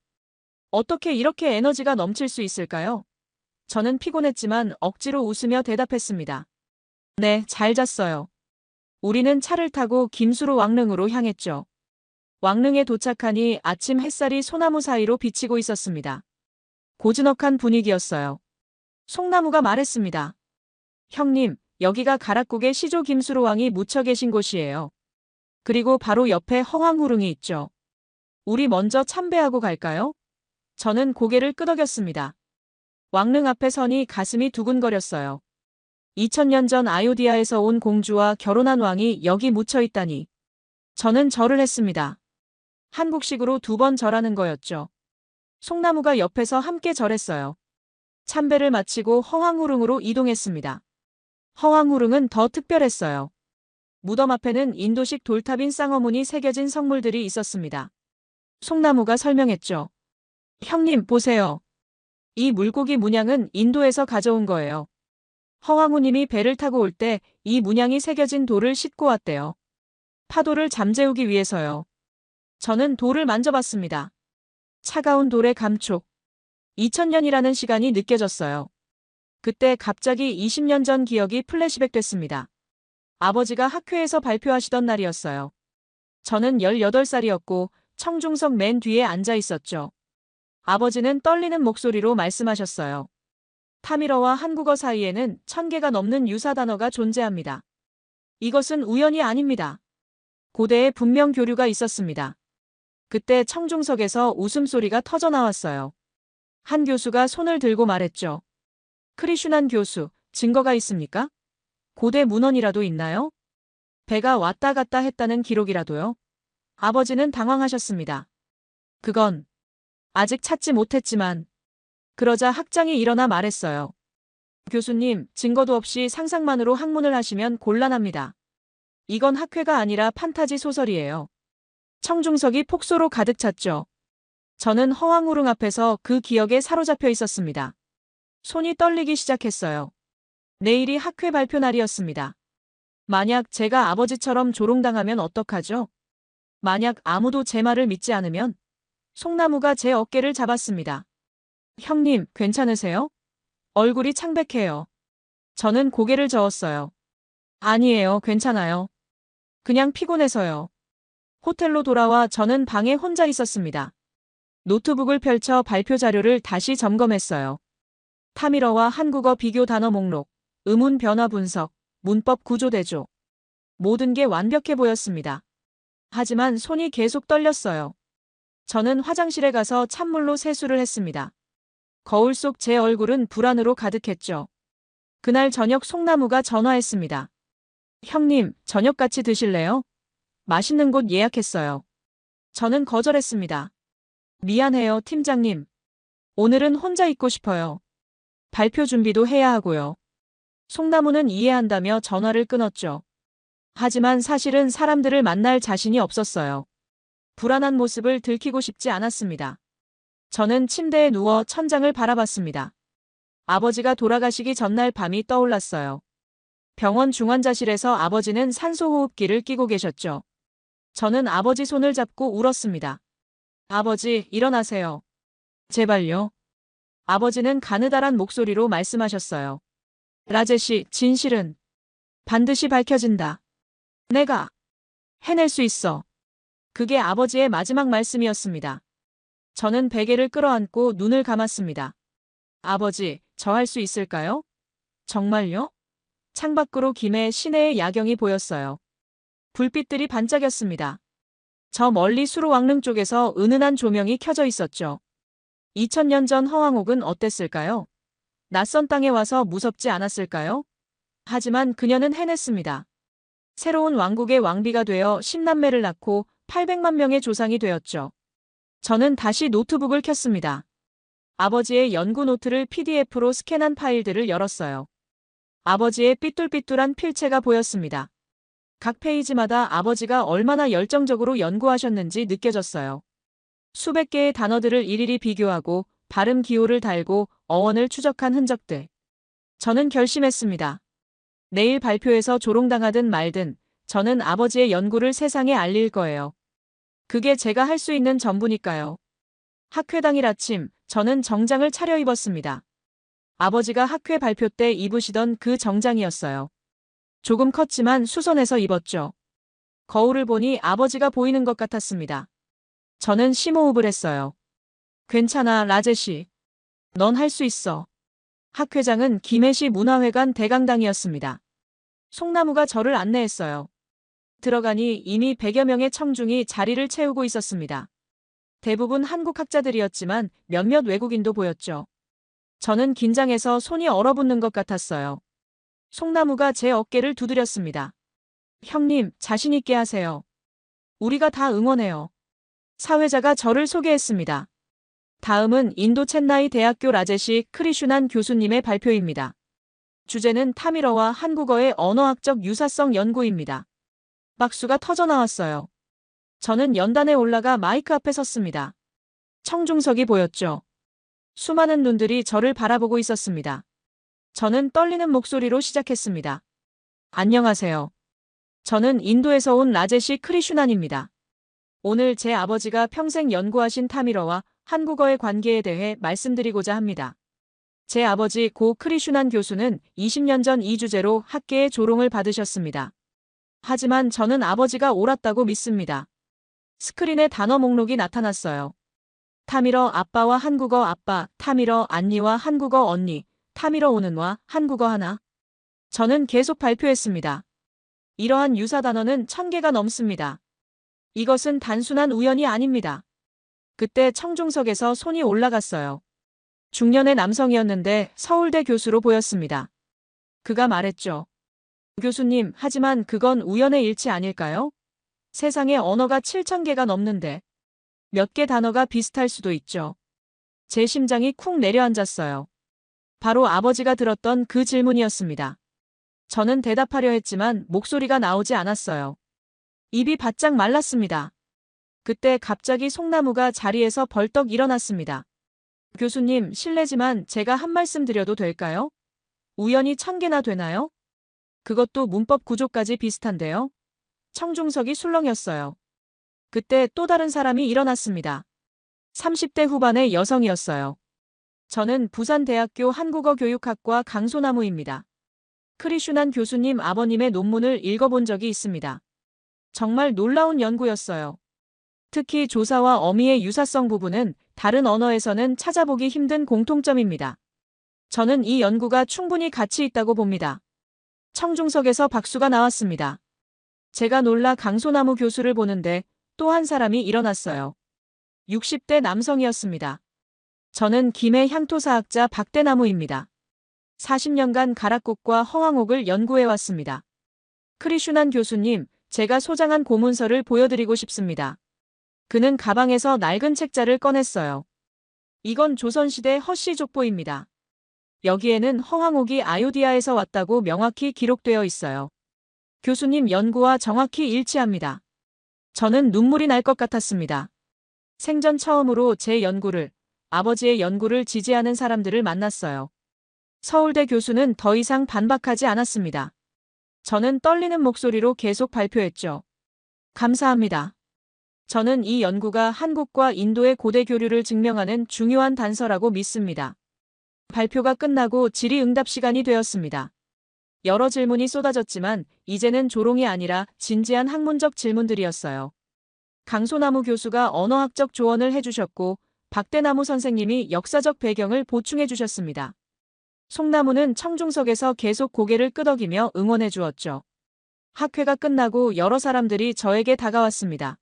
어떻게 이렇게 에너지가 넘칠 수 있을까요? 저는 피곤했지만 억지로 웃으며 대답했습니다. 네, 잘 잤어요. 우리는 차를 타고 김수로 왕릉으로 향했죠. 왕릉에 도착하니 아침 햇살이 소나무 사이로 비치고 있었습니다. 고즈넉한 분위기였어요. 송나무가 말했습니다. 형님, 여기가 가락국의 시조 김수로 왕이 묻혀 계신 곳이에요. 그리고 바로 옆에 허황후릉이 있죠. 우리 먼저 참배하고 갈까요? 저는 고개를 끄덕였습니다. 왕릉 앞에 서니 가슴이 두근거렸어요. 2000년 전 아요디아에서 온 공주와 결혼한 왕이 여기 묻혀 있다니. 저는 절을 했습니다. 한국식으로 2번 절하는 거였죠. 송나무가 옆에서 함께 절했어요. 참배를 마치고 허황후릉으로 이동했습니다. 허황후릉은 더 특별했어요. 무덤 앞에는 인도식 돌탑인 쌍어문이 새겨진 성물들이 있었습니다. 송나무가 설명했죠. 형님, 보세요. 이 물고기 문양은 인도에서 가져온 거예요. 허황후님이 배를 타고 올 때 이 문양이 새겨진 돌을 싣고 왔대요. 파도를 잠재우기 위해서요. 저는 돌을 만져봤습니다. 차가운 돌의 감촉. 2000년이라는 시간이 느껴졌어요. 그때 갑자기 20년 전 기억이 플래시백 됐습니다. 아버지가 학회에서 발표하시던 날이었어요. 저는 18살이었고 청중석 맨 뒤에 앉아 있었죠. 아버지는 떨리는 목소리로 말씀하셨어요. 타밀어와 한국어 사이에는 1000개가 넘는 유사 단어가 존재합니다. 이것은 우연이 아닙니다. 고대에 분명 교류가 있었습니다. 그때 청중석에서 웃음소리가 터져 나왔어요. 한 교수가 손을 들고 말했죠. 크리슈난 교수, 증거가 있습니까? 고대 문헌이라도 있나요? 배가 왔다 갔다 했다는 기록이라도요? 아버지는 당황하셨습니다. 그건 아직 찾지 못했지만. 그러자 학장이 일어나 말했어요. 교수님, 증거도 없이 상상만으로 학문을 하시면 곤란합니다. 이건 학회가 아니라 판타지 소설이에요. 청중석이 폭소로 가득 찼죠. 저는 허황후릉 앞에서 그 기억에 사로잡혀 있었습니다. 손이 떨리기 시작했어요. 내일이 학회 발표 날이었습니다. 만약 제가 아버지처럼 조롱당하면 어떡하죠? 만약 아무도 제 말을 믿지 않으면? 송나무가 제 어깨를 잡았습니다. 형님, 괜찮으세요? 얼굴이 창백해요. 저는 고개를 저었어요. 아니에요, 괜찮아요. 그냥 피곤해서요. 호텔로 돌아와 저는 방에 혼자 있었습니다. 노트북을 펼쳐 발표 자료를 다시 점검했어요. 타밀어와 한국어 비교 단어 목록, 음운 변화 분석, 문법 구조 대조. 모든 게 완벽해 보였습니다. 하지만 손이 계속 떨렸어요. 저는 화장실에 가서 찬물로 세수를 했습니다. 거울 속 제 얼굴은 불안으로 가득했죠. 그날 저녁 송나무가 전화했습니다. 형님, 저녁 같이 드실래요? 맛있는 곳 예약했어요. 저는 거절했습니다. 미안해요, 팀장님. 오늘은 혼자 있고 싶어요. 발표 준비도 해야 하고요. 송나무는 이해한다며 전화를 끊었죠. 하지만 사실은 사람들을 만날 자신이 없었어요. 불안한 모습을 들키고 싶지 않았습니다. 저는 침대에 누워 천장을 바라봤습니다. 아버지가 돌아가시기 전날 밤이 떠올랐어요. 병원 중환자실에서 아버지는 산소호흡기를 끼고 계셨죠. 저는 아버지 손을 잡고 울었습니다. 아버지, 일어나세요. 제발요. 아버지는 가느다란 목소리로 말씀하셨어요. 라제시, 진실은 반드시 밝혀진다. 내가 해낼 수 있어. 그게 아버지의 마지막 말씀이었습니다. 저는 베개를 끌어안고 눈을 감았습니다. 아버지, 저 할 수 있을까요? 정말요? 창밖으로 김해 시내의 야경이 보였어요. 불빛들이 반짝였습니다. 저 멀리 수로왕릉 쪽에서 은은한 조명이 켜져 있었죠. 2000년 전 허황옥은 어땠을까요? 낯선 땅에 와서 무섭지 않았을까요? 하지만 그녀는 해냈습니다. 새로운 왕국의 왕비가 되어 10남매를 낳고 800만 명의 조상이 되었죠. 저는 다시 노트북을 켰습니다. 아버지의 연구 노트를 PDF로 스캔한 파일들을 열었어요. 아버지의 삐뚤삐뚤한 필체가 보였습니다. 각 페이지마다 아버지가 얼마나 열정적으로 연구하셨는지 느껴졌어요. 수백 개의 단어들을 일일이 비교하고 발음 기호를 달고 어원을 추적한 흔적들. 저는 결심했습니다. 내일 발표에서 조롱당하든 말든 저는 아버지의 연구를 세상에 알릴 거예요. 그게 제가 할 수 있는 전부니까요. 학회 당일 아침, 저는 정장을 차려입었습니다. 아버지가 학회 발표 때 입으시던 그 정장이었어요. 조금 컸지만 수선해서 입었죠. 거울을 보니 아버지가 보이는 것 같았습니다. 저는 심호흡을 했어요. 괜찮아, 라제시. 넌 할 수 있어. 학회장은 김해시 문화회관 대강당이었습니다. 송나무가 저를 안내했어요. 들어가니 이미 100여 명의 청중이 자리를 채우고 있었습니다. 대부분 한국 학자들이었지만 몇몇 외국인도 보였죠. 저는 긴장해서 손이 얼어붙는 것 같았어요. 송나무가 제 어깨를 두드렸습니다. 형님, 자신 있게 하세요. 우리가 다 응원해요. 사회자가 저를 소개했습니다. 다음은 인도 첸나이 대학교 라제시 크리슈난 교수님의 발표입니다. 주제는 타밀어와 한국어의 언어학적 유사성 연구입니다. 박수가 터져 나왔어요. 저는 연단에 올라가 마이크 앞에 섰습니다. 청중석이 보였죠. 수많은 눈들이 저를 바라보고 있었습니다. 저는 떨리는 목소리로 시작했습니다. 안녕하세요. 저는 인도에서 온 라제시 크리슈난입니다. 오늘 제 아버지가 평생 연구하신 타밀어와 한국어의 관계에 대해 말씀드리고자 합니다. 제 아버지 고 크리슈난 교수는 20년 전 이 주제로 학계의 조롱을 받으셨습니다. 하지만 저는 아버지가 옳았다고 믿습니다. 스크린에 단어 목록이 나타났어요. 타밀어 아빠와 한국어 아빠, 타밀어 안니와 한국어 언니, 타밀어 오는와 한국어 하나. 저는 계속 발표했습니다. 이러한 유사 단어는 1000개가 넘습니다. 이것은 단순한 우연이 아닙니다. 그때 청중석에서 손이 올라갔어요. 중년의 남성이었는데 서울대 교수로 보였습니다. 그가 말했죠. 교수님, 하지만 그건 우연의 일치 아닐까요? 세상에 언어가 7000개가 넘는데 몇 개 단어가 비슷할 수도 있죠. 제 심장이 쿵 내려앉았어요. 바로 아버지가 들었던 그 질문이었습니다. 저는 대답하려 했지만 목소리가 나오지 않았어요. 입이 바짝 말랐습니다. 그때 갑자기 송나무가 자리에서 벌떡 일어났습니다. 교수님, 실례지만 제가 한 말씀 드려도 될까요? 우연히 1000개나 되나요? 그것도 문법 구조까지 비슷한데요. 청중석이 술렁였어요. 그때 또 다른 사람이 일어났습니다. 30대 후반의 여성이었어요. 저는 부산대학교 한국어교육학과 강소나무입니다. 크리슈난 교수님 아버님의 논문을 읽어본 적이 있습니다. 정말 놀라운 연구였어요. 특히 조사와 어미의 유사성 부분은 다른 언어에서는 찾아보기 힘든 공통점입니다. 저는 이 연구가 충분히 가치 있다고 봅니다. 청중석에서 박수가 나왔습니다. 제가 놀라 강소나무 교수를 보는데 또 한 사람이 일어났어요. 60대 남성이었습니다. 저는 김해 향토사학자 박대나무입니다. 40년간 가락곡과 허황옥을 연구해왔습니다. 크리슈난 교수님, 제가 소장한 고문서를 보여드리고 싶습니다. 그는 가방에서 낡은 책자를 꺼냈어요. 이건 조선시대 허씨 족보입니다. 여기에는 허황옥이 아요디아에서 왔다고 명확히 기록되어 있어요. 교수님 연구와 정확히 일치합니다. 저는 눈물이 날 것 같았습니다. 생전 처음으로 제 연구를, 아버지의 연구를 지지하는 사람들을 만났어요. 서울대 교수는 더 이상 반박하지 않았습니다. 저는 떨리는 목소리로 계속 발표했죠. 감사합니다. 저는 이 연구가 한국과 인도의 고대 교류를 증명하는 중요한 단서라고 믿습니다. 발표가 끝나고 질의응답 시간이 되었습니다. 여러 질문이 쏟아졌지만 이제는 조롱이 아니라 진지한 학문적 질문들이었어요. 강소나무 교수가 언어학적 조언을 해주셨고 박대나무 선생님이 역사적 배경을 보충해 주셨습니다. 송나무는 청중석에서 계속 고개를 끄덕이며 응원해 주었죠. 학회가 끝나고 여러 사람들이 저에게 다가왔습니다.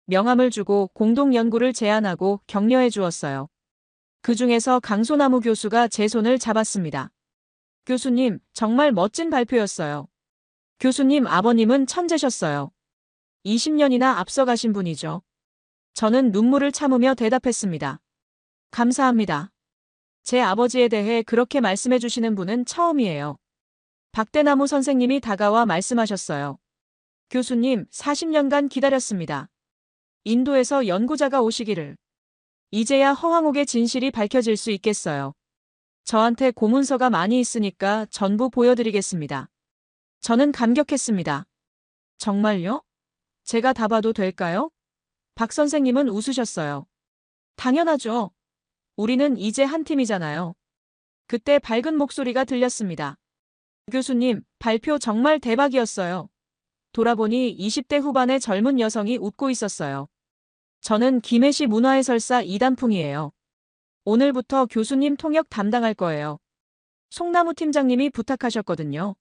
명함을 주고 공동 연구를 제안하고 격려해 주었어요. 그 중에서 강소나무 교수가 제 손을 잡았습니다. 교수님, 정말 멋진 발표였어요. 교수님 아버님은 천재셨어요. 20년이나 앞서가신 분이죠. 저는 눈물을 참으며 대답했습니다. 감사합니다. 제 아버지에 대해 그렇게 말씀해 주시는 분은 처음이에요. 박대나무 선생님이 다가와 말씀하셨어요. 교수님, 40년간 기다렸습니다. 인도에서 연구자가 오시기를. 이제야 허황옥의 진실이 밝혀질 수 있겠어요. 저한테 고문서가 많이 있으니까 전부 보여드리겠습니다. 저는 감격했습니다. 정말요? 제가 다 봐도 될까요? 박 선생님은 웃으셨어요. 당연하죠. 우리는 이제 한 팀이잖아요. 그때 밝은 목소리가 들렸습니다. 교수님, 발표 정말 대박이었어요. 돌아보니 20대 후반의 젊은 여성이 웃고 있었어요. 저는 김해시 문화해설사 이단풍이에요. 오늘부터 교수님 통역 담당할 거예요. 송나무 팀장님이 부탁하셨거든요.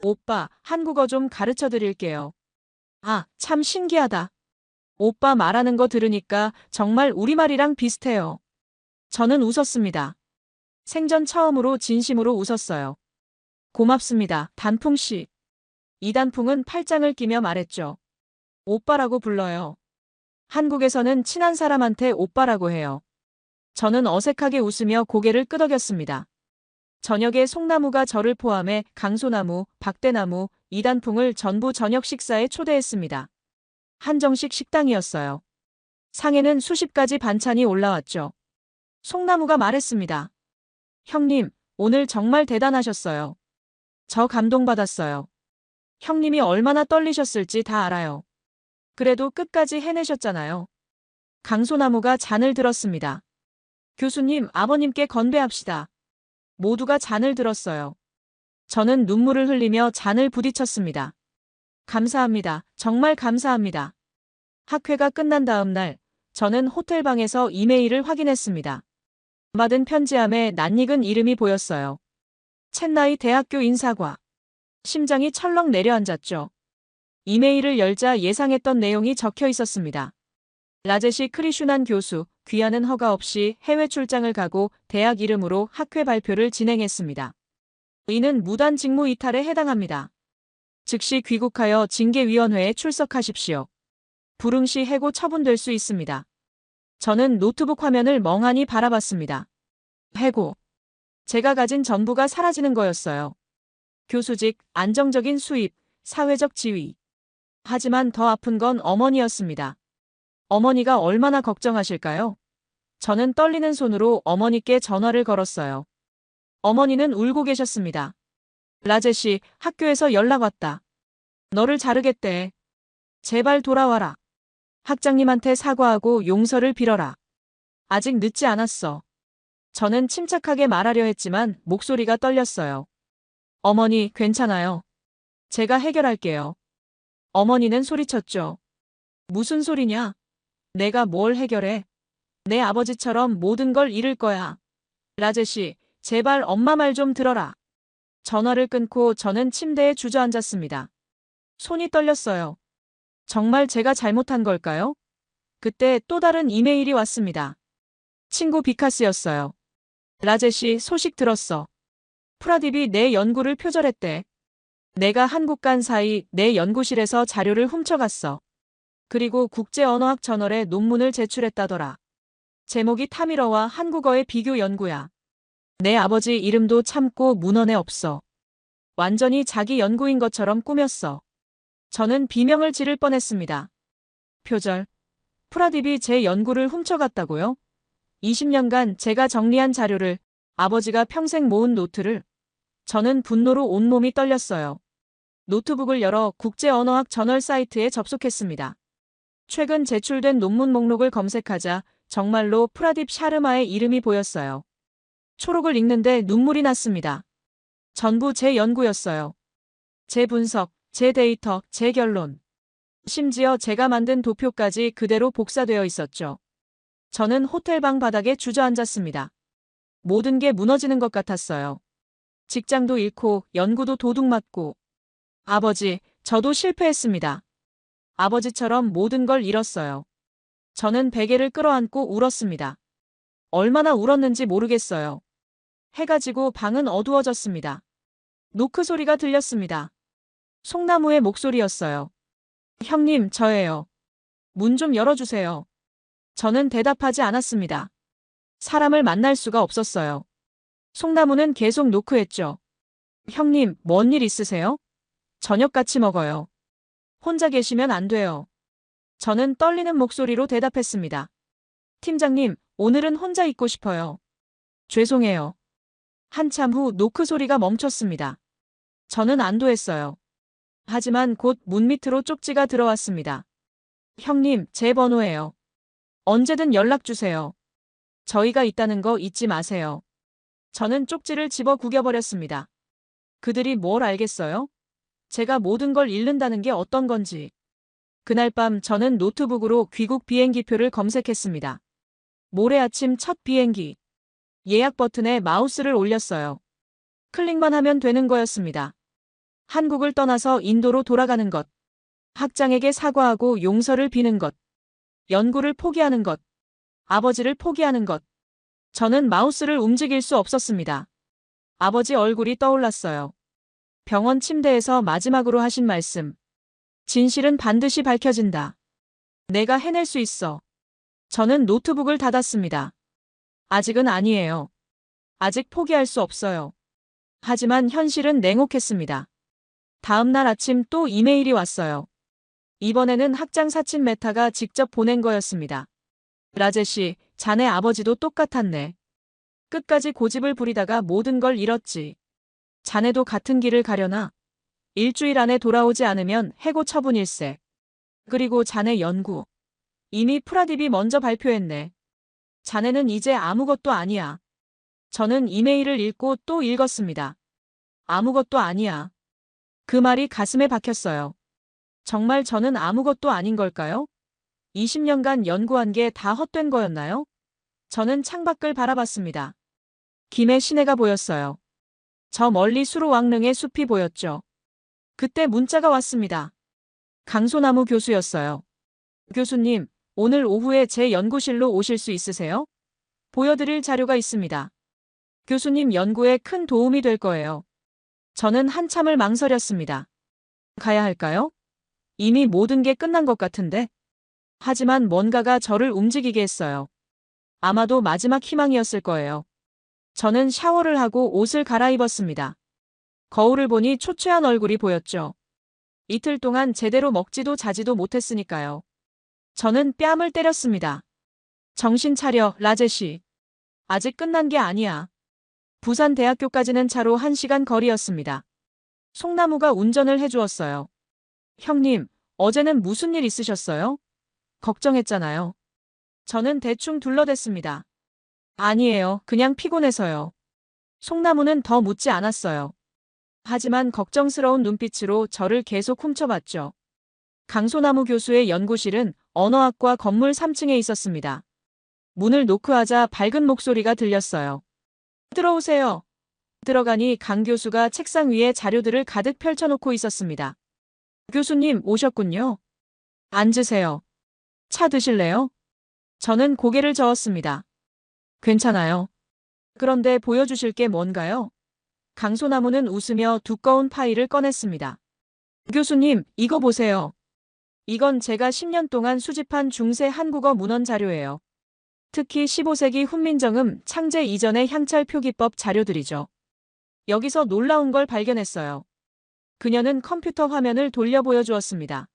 오빠, 한국어 좀 가르쳐 드릴게요. 아, 참 신기하다. 오빠 말하는 거 들으니까 정말 우리말이랑 비슷해요. 저는 웃었습니다. 생전 처음으로 진심으로 웃었어요. 고맙습니다, 단풍씨. 이단풍은 팔짱을 끼며 말했죠. 오빠라고 불러요. 한국에서는 친한 사람한테 오빠라고 해요. 저는 어색하게 웃으며 고개를 끄덕였습니다. 저녁에 송나무가 저를 포함해 강소나무, 박대나무, 이단풍을 전부 저녁 식사에 초대했습니다. 한정식 식당이었어요. 상에는 수십 가지 반찬이 올라왔죠. 송나무가 말했습니다. 형님, 오늘 정말 대단하셨어요. 저 감동받았어요. 형님이 얼마나 떨리셨을지 다 알아요. 그래도 끝까지 해내셨잖아요. 강소나무가 잔을 들었습니다. 교수님, 아버님께 건배합시다. 모두가 잔을 들었어요. 저는 눈물을 흘리며 잔을 부딪혔습니다. 감사합니다. 정말 감사합니다. 학회가 끝난 다음 날, 저는 호텔방에서 이메일을 확인했습니다. 받은 편지함에 낯익은 이름이 보였어요. 첸나이 대학교 인사과. 심장이 철렁 내려앉았죠. 이메일을 열자 예상했던 내용이 적혀 있었습니다. 라제시 크리슈난 교수, 귀하는 허가 없이 해외 출장을 가고 대학 이름으로 학회 발표를 진행했습니다. 이는 무단 직무 이탈에 해당합니다. 즉시 귀국하여 징계위원회에 출석하십시오. 불응시 해고 처분될 수 있습니다. 저는 노트북 화면을 멍하니 바라봤습니다. 해고. 제가 가진 전부가 사라지는 거였어요. 교수직, 안정적인 수입, 사회적 지위. 하지만 더 아픈 건 어머니였습니다. 어머니가 얼마나 걱정하실까요? 저는 떨리는 손으로 어머니께 전화를 걸었어요. 어머니는 울고 계셨습니다. 라제시, 학교에서 연락 왔다. 너를 자르겠대. 제발 돌아와라. 학장님한테 사과하고 용서를 빌어라. 아직 늦지 않았어. 저는 침착하게 말하려 했지만 목소리가 떨렸어요. 어머니, 괜찮아요. 제가 해결할게요. 어머니는 소리쳤죠. 무슨 소리냐? 내가 뭘 해결해? 내 아버지처럼 모든 걸 잃을 거야. 라제시, 제발 엄마 말 좀 들어라. 전화를 끊고 저는 침대에 주저앉았습니다. 손이 떨렸어요. 정말 제가 잘못한 걸까요? 그때 또 다른 이메일이 왔습니다. 친구 비카스였어요. 라제시, 소식 들었어. 프라딥이 내 연구를 표절했대. 내가 한국 간 사이 내 연구실에서 자료를 훔쳐갔어. 그리고 국제언어학 저널에 논문을 제출했다더라. 제목이 타밀어와 한국어의 비교 연구야. 내 아버지 이름도 참고 문헌에 없어. 완전히 자기 연구인 것처럼 꾸몄어. 저는 비명을 지를 뻔했습니다. 표절. 프라딥이 제 연구를 훔쳐갔다고요? 20년간 제가 정리한 자료를, 아버지가 평생 모은 노트를. 저는 분노로 온몸이 떨렸어요. 노트북을 열어 국제언어학 저널 사이트에 접속했습니다. 최근 제출된 논문 목록을 검색하자 정말로 프라딥 샤르마의 이름이 보였어요. 초록을 읽는데 눈물이 났습니다. 전부 제 연구였어요. 제 분석, 제 데이터, 제 결론. 심지어 제가 만든 도표까지 그대로 복사되어 있었죠. 저는 호텔방 바닥에 주저앉았습니다. 모든 게 무너지는 것 같았어요. 직장도 잃고 연구도 도둑맞고. 아버지, 저도 실패했습니다. 아버지처럼 모든 걸 잃었어요. 저는 베개를 끌어안고 울었습니다. 얼마나 울었는지 모르겠어요. 해가 지고 방은 어두워졌습니다. 노크 소리가 들렸습니다. 송나무의 목소리였어요. 형님, 저예요. 문 좀 열어주세요. 저는 대답하지 않았습니다. 사람을 만날 수가 없었어요. 송나무는 계속 노크했죠. 형님, 뭔 일 있으세요? 저녁 같이 먹어요. 혼자 계시면 안 돼요. 저는 떨리는 목소리로 대답했습니다. 팀장님, 오늘은 혼자 있고 싶어요. 죄송해요. 한참 후 노크 소리가 멈췄습니다. 저는 안도했어요. 하지만 곧 문 밑으로 쪽지가 들어왔습니다. 형님, 제 번호예요. 언제든 연락 주세요. 저희가 있다는 거 잊지 마세요. 저는 쪽지를 집어 구겨버렸습니다. 그들이 뭘 알겠어요? 제가 모든 걸 잃는다는 게 어떤 건지. 그날 밤 저는 노트북으로 귀국 비행기표를 검색했습니다. 모레 아침 첫 비행기. 예약 버튼에 마우스를 올렸어요. 클릭만 하면 되는 거였습니다. 한국을 떠나서 인도로 돌아가는 것. 학장에게 사과하고 용서를 비는 것. 연구를 포기하는 것. 아버지를 포기하는 것. 저는 마우스를 움직일 수 없었습니다. 아버지 얼굴이 떠올랐어요. 병원 침대에서 마지막으로 하신 말씀. 진실은 반드시 밝혀진다. 내가 해낼 수 있어. 저는 노트북을 닫았습니다. 아직은 아니에요. 아직 포기할 수 없어요. 하지만 현실은 냉혹했습니다. 다음 날 아침 또 이메일이 왔어요. 이번에는 학장 사친 메타가 직접 보낸 거였습니다. 라제시, 자네 아버지도 똑같았네. 끝까지 고집을 부리다가 모든 걸 잃었지. 자네도 같은 길을 가려나? 일주일 안에 돌아오지 않으면 해고 처분일세. 그리고 자네 연구. 이미 프라딥이 먼저 발표했네. 자네는 이제 아무것도 아니야. 저는 이메일을 읽고 또 읽었습니다. 아무것도 아니야. 그 말이 가슴에 박혔어요. 정말 저는 아무것도 아닌 걸까요? 20년간 연구한 게 다 헛된 거였나요? 저는 창밖을 바라봤습니다. 김해 시내가 보였어요. 저 멀리 수로왕릉의 숲이 보였죠. 그때 문자가 왔습니다. 강소나무 교수였어요. 교수님, 오늘 오후에 제 연구실로 오실 수 있으세요? 보여드릴 자료가 있습니다. 교수님 연구에 큰 도움이 될 거예요. 저는 한참을 망설였습니다. 가야 할까요? 이미 모든 게 끝난 것 같은데. 하지만 뭔가가 저를 움직이게 했어요. 아마도 마지막 희망이었을 거예요. 저는 샤워를 하고 옷을 갈아입었습니다. 거울을 보니 초췌한 얼굴이 보였죠. 이틀 동안 제대로 먹지도 자지도 못했으니까요. 저는 뺨을 때렸습니다. 정신 차려, 라제시. 아직 끝난 게 아니야. 부산대학교까지는 차로 1시간 거리였습니다. 송나무가 운전을 해주었어요. 형님, 어제는 무슨 일 있으셨어요? 걱정했잖아요. 저는 대충 둘러댔습니다. 아니에요. 그냥 피곤해서요. 송나무는 더 묻지 않았어요. 하지만 걱정스러운 눈빛으로 저를 계속 훔쳐봤죠. 강소나무 교수의 연구실은 언어학과 건물 3층에 있었습니다. 문을 노크하자 밝은 목소리가 들렸어요. 들어오세요. 들어가니 강 교수가 책상 위에 자료들을 가득 펼쳐놓고 있었습니다. 교수님 오셨군요. 앉으세요. 차 드실래요? 저는 고개를 저었습니다. 괜찮아요. 그런데 보여주실 게 뭔가요? 강소나무는 웃으며 두꺼운 파일을 꺼냈습니다. 교수님, 이거 보세요. 이건 제가 10년 동안 수집한 중세 한국어 문헌 자료예요. 특히 15세기 훈민정음 창제 이전의 향찰 표기법 자료들이죠. 여기서 놀라운 걸 발견했어요. 그녀는 컴퓨터 화면을 돌려 보여주었습니다.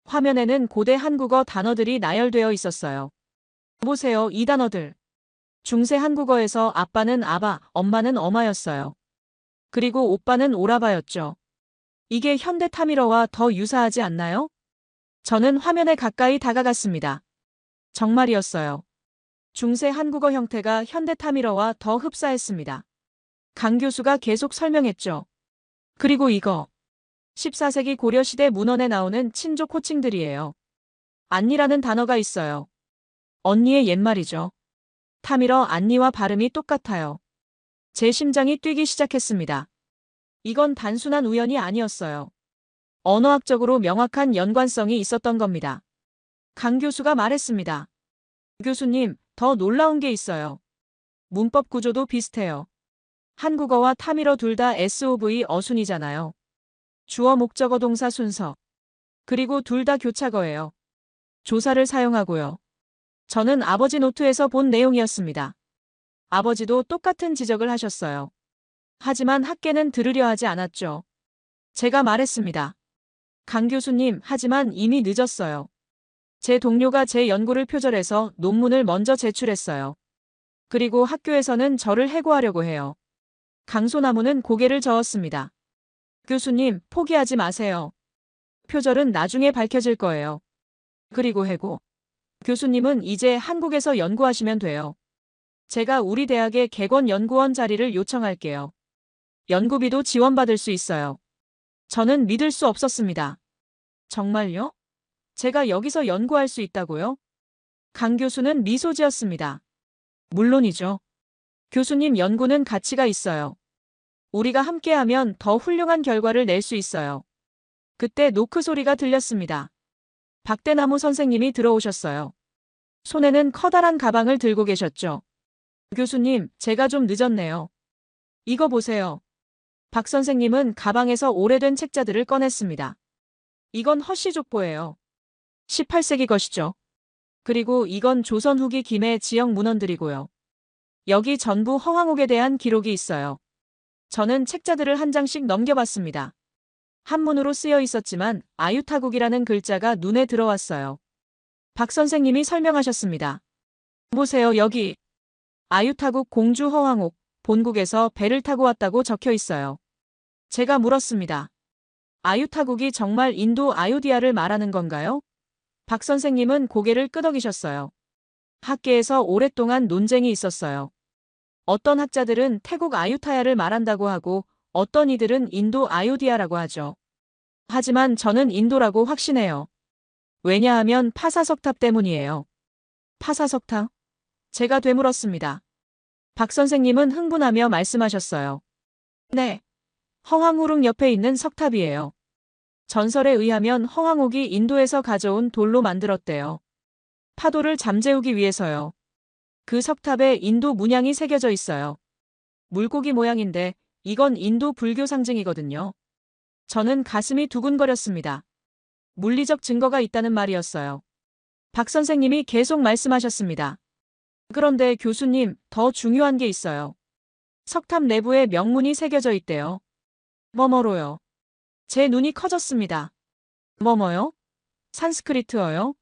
화면에는 고대 한국어 단어들이 나열되어 있었어요. 보세요, 이 단어들. 중세 한국어에서 아빠는 아바, 엄마는 엄마였어요. 그리고 오빠는 오라바였죠. 이게 현대 타밀어와 더 유사하지 않나요? 저는 화면에 가까이 다가갔습니다. 정말이었어요. 중세 한국어 형태가 현대 타밀어와 더 흡사했습니다. 강 교수가 계속 설명했죠. 그리고 이거. 14세기 고려시대 문헌에 나오는 친족 호칭들이에요. 안니라는 단어가 있어요. 언니의 옛말이죠. 타밀어 안니와 발음이 똑같아요. 제 심장이 뛰기 시작했습니다. 이건 단순한 우연이 아니었어요. 언어학적으로 명확한 연관성이 있었던 겁니다. 강 교수가 말했습니다. 교수님, 더 놀라운 게 있어요. 문법 구조도 비슷해요. 한국어와 타밀어 둘 다 SOV 어순이잖아요. 주어 목적어 동사 순서. 그리고 둘 다 교차거예요. 조사를 사용하고요. 저는 아버지 노트에서 본 내용이었습니다. 아버지도 똑같은 지적을 하셨어요. 하지만 학계는 들으려 하지 않았죠. 제가 말했습니다. 강 교수님, 하지만 이미 늦었어요. 제 동료가 제 연구를 표절해서 논문을 먼저 제출했어요. 그리고 학교에서는 저를 해고하려고 해요. 강소나무는 고개를 저었습니다. 교수님, 포기하지 마세요. 표절은 나중에 밝혀질 거예요. 그리고 해고. 교수님은 이제 한국에서 연구하시면 돼요. 제가 우리 대학의 객원 연구원 자리를 요청할게요. 연구비도 지원받을 수 있어요. 저는 믿을 수 없었습니다. 정말요? 제가 여기서 연구할 수 있다고요? 강 교수는 미소 지었습니다. 물론이죠. 교수님 연구는 가치가 있어요. 우리가 함께하면 더 훌륭한 결과를 낼 수 있어요. 그때 노크 소리가 들렸습니다. 박대나무 선생님이 들어오셨어요. 손에는 커다란 가방을 들고 계셨죠. 교수님, 제가 좀 늦었네요. 이거 보세요. 박 선생님은 가방에서 오래된 책자들을 꺼냈습니다. 이건 허씨 족보예요. 18세기 것이죠. 그리고 이건 조선 후기 김해 지역 문헌들이고요. 여기 전부 허황옥에 대한 기록이 있어요. 저는 책자들을 한 장씩 넘겨봤습니다. 한문으로 쓰여 있었지만 아유타국이라는 글자가 눈에 들어왔어요. 박 선생님이 설명하셨습니다. 보세요, 여기. 아유타국 공주 허황옥, 본국에서 배를 타고 왔다고 적혀 있어요. 제가 물었습니다. 아유타국이 정말 인도 아유디아를 말하는 건가요? 박 선생님은 고개를 끄덕이셨어요. 학계에서 오랫동안 논쟁이 있었어요. 어떤 학자들은 태국 아유타야를 말한다고 하고 어떤 이들은 인도 아유디아라고 하죠. 하지만 저는 인도라고 확신해요. 왜냐하면 파사석탑 때문이에요. 파사석탑? 제가 되물었습니다. 박 선생님은 흥분하며 말씀하셨어요. 네. 허황우릉 옆에 있는 석탑이에요. 전설에 의하면 허황옥이 인도에서 가져온 돌로 만들었대요. 파도를 잠재우기 위해서요. 그 석탑에 인도 문양이 새겨져 있어요. 물고기 모양인데 이건 인도 불교 상징이거든요. 저는 가슴이 두근거렸습니다. 물리적 증거가 있다는 말이었어요. 박 선생님이 계속 말씀하셨습니다. 그런데 교수님, 더 중요한 게 있어요. 석탑 내부에 명문이 새겨져 있대요. 뭐뭐로요? 제 눈이 커졌습니다. 뭐뭐요? 산스크리트어요?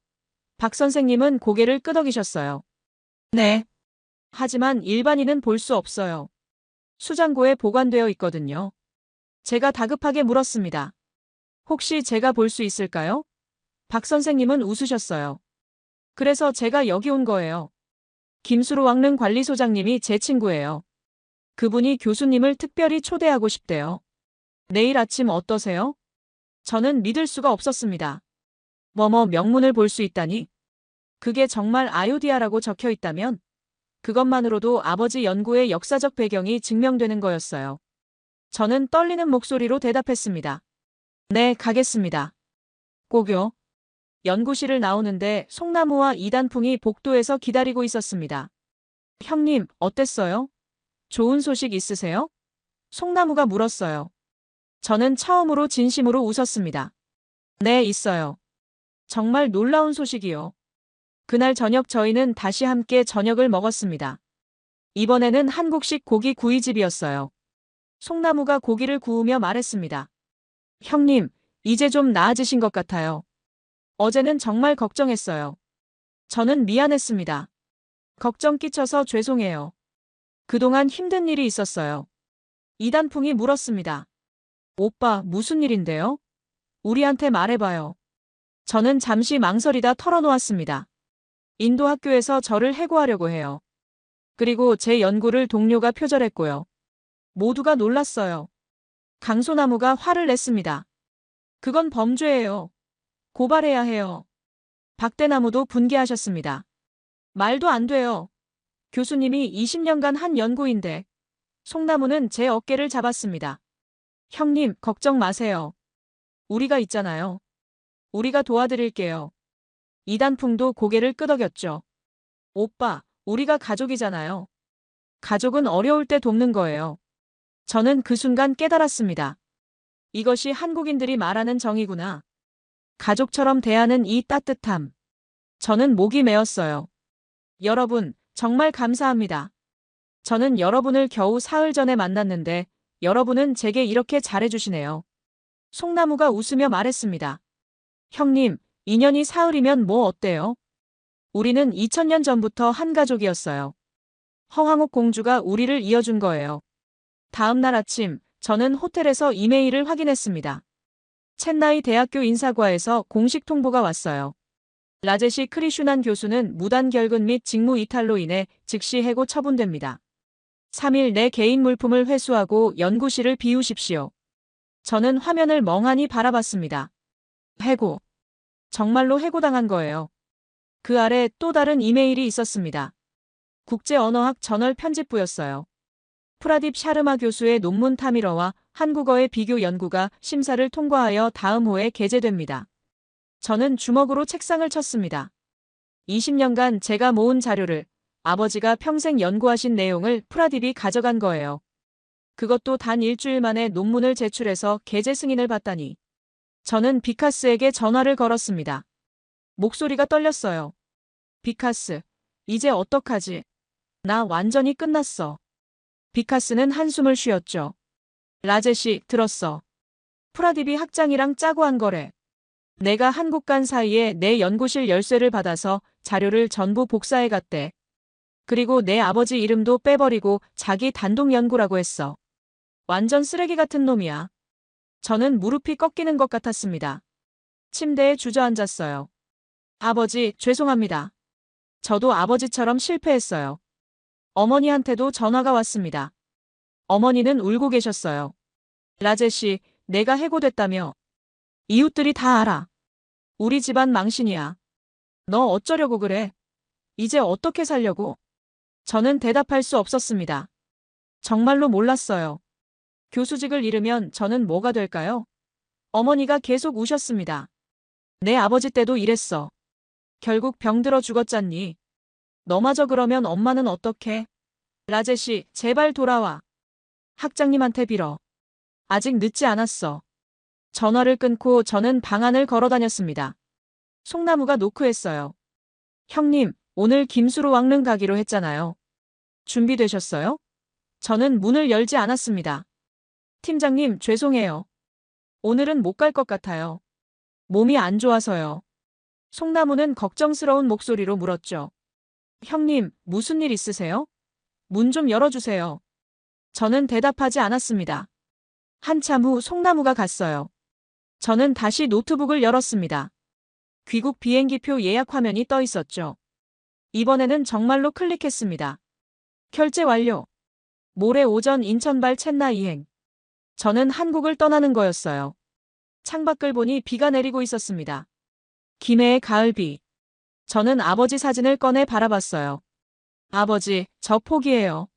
박 선생님은 고개를 끄덕이셨어요. 네. 하지만 일반인은 볼 수 없어요. 수장고에 보관되어 있거든요. 제가 다급하게 물었습니다. 혹시 제가 볼 수 있을까요? 박 선생님은 웃으셨어요. 그래서 제가 여기 온 거예요. 김수로 왕릉 관리소장님이 제 친구예요. 그분이 교수님을 특별히 초대하고 싶대요. 내일 아침 어떠세요? 저는 믿을 수가 없었습니다. 뭐뭐 명문을 볼 수 있다니? 그게 정말 아유디아라고 적혀 있다면? 그것만으로도 아버지 연구의 역사적 배경이 증명되는 거였어요. 저는 떨리는 목소리로 대답했습니다. 네, 가겠습니다. 꼭요. 연구실을 나오는데 송나무와 이단풍이 복도에서 기다리고 있었습니다. 형님, 어땠어요? 좋은 소식 있으세요? 송나무가 물었어요. 저는 처음으로 진심으로 웃었습니다. 네, 있어요. 정말 놀라운 소식이요. 그날 저녁 저희는 다시 함께 저녁을 먹었습니다. 이번에는 한국식 고기 구이집이었어요. 송나무가 고기를 구우며 말했습니다. 형님, 이제 좀 나아지신 것 같아요. 어제는 정말 걱정했어요. 저는 미안했습니다. 걱정 끼쳐서 죄송해요. 그동안 힘든 일이 있었어요. 이단풍이 물었습니다. 오빠, 무슨 일인데요? 우리한테 말해봐요. 저는 잠시 망설이다 털어놓았습니다. 인도 학교에서 저를 해고하려고 해요. 그리고 제 연구를 동료가 표절했고요. 모두가 놀랐어요. 강소나무가 화를 냈습니다. 그건 범죄예요. 고발해야 해요. 박대나무도 분개하셨습니다. 말도 안 돼요. 교수님이 20년간 한 연구인데. 송나무는 제 어깨를 잡았습니다. 형님, 걱정 마세요. 우리가 있잖아요. 우리가 도와드릴게요. 이단풍도 고개를 끄덕였죠. 오빠, 우리가 가족이잖아요. 가족은 어려울 때 돕는 거예요. 저는 그 순간 깨달았습니다. 이것이 한국인들이 말하는 정이구나. 가족처럼 대하는 이 따뜻함. 저는 목이 메었어요. 여러분, 정말 감사합니다. 저는 여러분을 겨우 사흘 전에 만났는데 여러분은 제게 이렇게 잘해주시네요. 송나무가 웃으며 말했습니다. 형님, 인연이 사흘이면 뭐 어때요? 우리는 2000년 전부터 한 가족이었어요. 허황옥 공주가 우리를 이어준 거예요. 다음 날 아침, 저는 호텔에서 이메일을 확인했습니다. 첸나이 대학교 인사과에서 공식 통보가 왔어요. 라제시 크리슈난 교수는 무단 결근 및 직무 이탈로 인해 즉시 해고 처분됩니다. 3일 내 개인 물품을 회수하고 연구실을 비우십시오. 저는 화면을 멍하니 바라봤습니다. 해고. 정말로 해고당한 거예요. 그 아래 또 다른 이메일이 있었습니다. 국제언어학 저널 편집부였어요. 프라딥 샤르마 교수의 논문 타밀어와 한국어의 비교 연구가 심사를 통과하여 다음 호에 게재됩니다. 저는 주먹으로 책상을 쳤습니다. 20년간 제가 모은 자료를 아버지가 평생 연구하신 내용을 프라딥이 가져간 거예요. 그것도 단 일주일 만에 논문을 제출해서 게재 승인을 받다니. 저는 비카스에게 전화를 걸었습니다. 목소리가 떨렸어요. 비카스, 이제 어떡하지? 나 완전히 끝났어. 비카스는 한숨을 쉬었죠. 라제시, 들었어. 프라딥이 학장이랑 짜고 한 거래. 내가 한국 간 사이에 내 연구실 열쇠를 받아서 자료를 전부 복사해 갔대. 그리고 내 아버지 이름도 빼버리고 자기 단독 연구라고 했어. 완전 쓰레기 같은 놈이야. 저는 무릎이 꺾이는 것 같았습니다. 침대에 주저앉았어요. 아버지, 죄송합니다. 저도 아버지처럼 실패했어요. 어머니한테도 전화가 왔습니다. 어머니는 울고 계셨어요. 라제시, 내가 해고됐다며. 이웃들이 다 알아. 우리 집안 망신이야. 너 어쩌려고 그래? 이제 어떻게 살려고? 저는 대답할 수 없었습니다. 정말로 몰랐어요. 교수직을 잃으면 저는 뭐가 될까요? 어머니가 계속 우셨습니다. 내 아버지 때도 이랬어. 결국 병들어 죽었잖니. 너마저 그러면 엄마는 어떡해? 라제시, 제발 돌아와. 학장님한테 빌어. 아직 늦지 않았어. 전화를 끊고 저는 방 안을 걸어 다녔습니다. 송나무가 노크했어요. 형님, 오늘 김수로 왕릉 가기로 했잖아요. 준비되셨어요? 저는 문을 열지 않았습니다. 팀장님, 죄송해요. 오늘은 못 갈 것 같아요. 몸이 안 좋아서요. 송나무는 걱정스러운 목소리로 물었죠. 형님, 무슨 일 있으세요? 문 좀 열어주세요. 저는 대답하지 않았습니다. 한참 후 송나무가 갔어요. 저는 다시 노트북을 열었습니다. 귀국 비행기표 예약 화면이 떠 있었죠. 이번에는 정말로 클릭했습니다. 결제 완료. 모레 오전 인천발 첸나이행. 저는 한국을 떠나는 거였어요. 창밖을 보니 비가 내리고 있었습니다. 김해의 가을비. 저는 아버지 사진을 꺼내 바라봤어요. 아버지, 저 포기해요.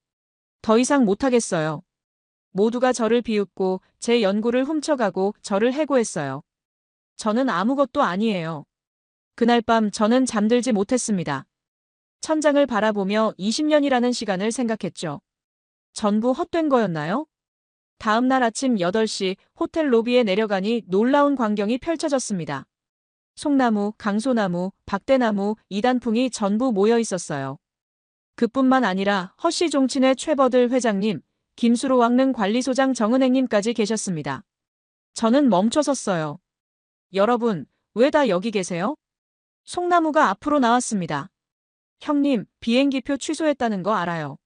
더 이상 못하겠어요. 모두가 저를 비웃고 제 연구를 훔쳐가고 저를 해고했어요. 저는 아무것도 아니에요. 그날 밤 저는 잠들지 못했습니다. 천장을 바라보며 20년이라는 시간을 생각했죠. 전부 헛된 거였나요? 다음 날 아침 8시 호텔 로비에 내려가니 놀라운 광경이 펼쳐졌습니다. 송나무, 강소나무, 박대나무, 이단풍이 전부 모여 있었어요. 그뿐만 아니라 허씨 종친회 최버들 회장님, 김수로 왕릉 관리소장 정은행님까지 계셨습니다. 저는 멈춰섰어요. 여러분, 왜 다 여기 계세요? 송나무가 앞으로 나왔습니다. 형님, 비행기표 취소했다는 거 알아요.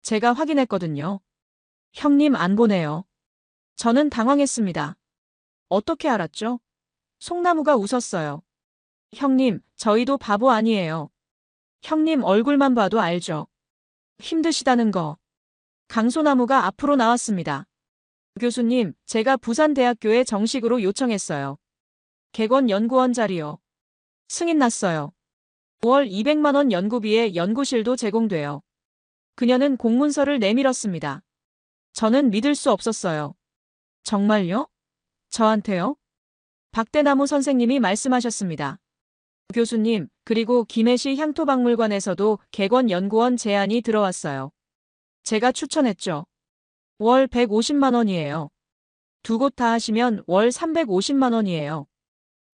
제가 확인했거든요. 형님 안 보내요. 저는 당황했습니다. 어떻게 알았죠? 송나무가 웃었어요. 형님, 저희도 바보 아니에요. 형님 얼굴만 봐도 알죠. 힘드시다는 거. 강소나무가 앞으로 나왔습니다. 교수님, 제가 부산대학교에 정식으로 요청했어요. 객원 연구원 자리요. 승인 났어요. 5월 200만 원 연구비에 연구실도 제공돼요. 그녀는 공문서를 내밀었습니다. 저는 믿을 수 없었어요. 정말요? 저한테요? 박대나무 선생님이 말씀하셨습니다. 교수님, 그리고 김해시 향토박물관에서도 객원연구원 제안이 들어왔어요. 제가 추천했죠. 월 150만 원이에요. 두 곳 다 하시면 월 350만 원이에요.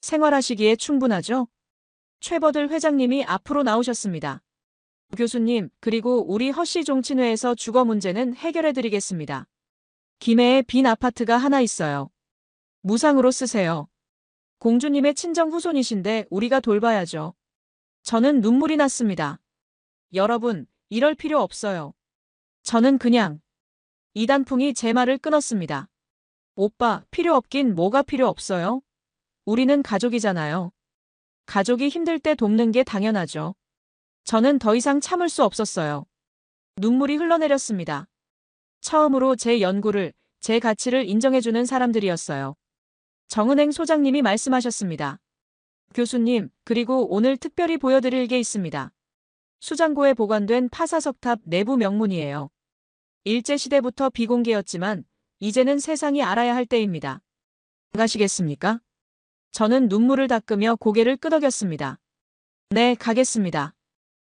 생활하시기에 충분하죠? 최버들 회장님이 앞으로 나오셨습니다. 교수님, 그리고 우리 허씨 종친회에서 주거 문제는 해결해 드리겠습니다. 김해에 빈 아파트가 하나 있어요. 무상으로 쓰세요. 공주님의 친정 후손이신데 우리가 돌봐야죠. 저는 눈물이 났습니다. 여러분, 이럴 필요 없어요. 저는 그냥 이단풍이 제 말을 끊었습니다. 오빠, 필요 없긴 뭐가 필요 없어요? 우리는 가족이잖아요. 가족이 힘들 때 돕는 게 당연하죠. 저는 더 이상 참을 수 없었어요. 눈물이 흘러내렸습니다. 처음으로 제 연구를, 제 가치를 인정해주는 사람들이었어요. 정은행 소장님이 말씀하셨습니다. 교수님, 그리고 오늘 특별히 보여드릴 게 있습니다. 수장고에 보관된 파사석탑 내부 명문이에요. 일제시대부터 비공개였지만 이제는 세상이 알아야 할 때입니다. 가시겠습니까? 저는 눈물을 닦으며 고개를 끄덕였습니다. 네, 가겠습니다.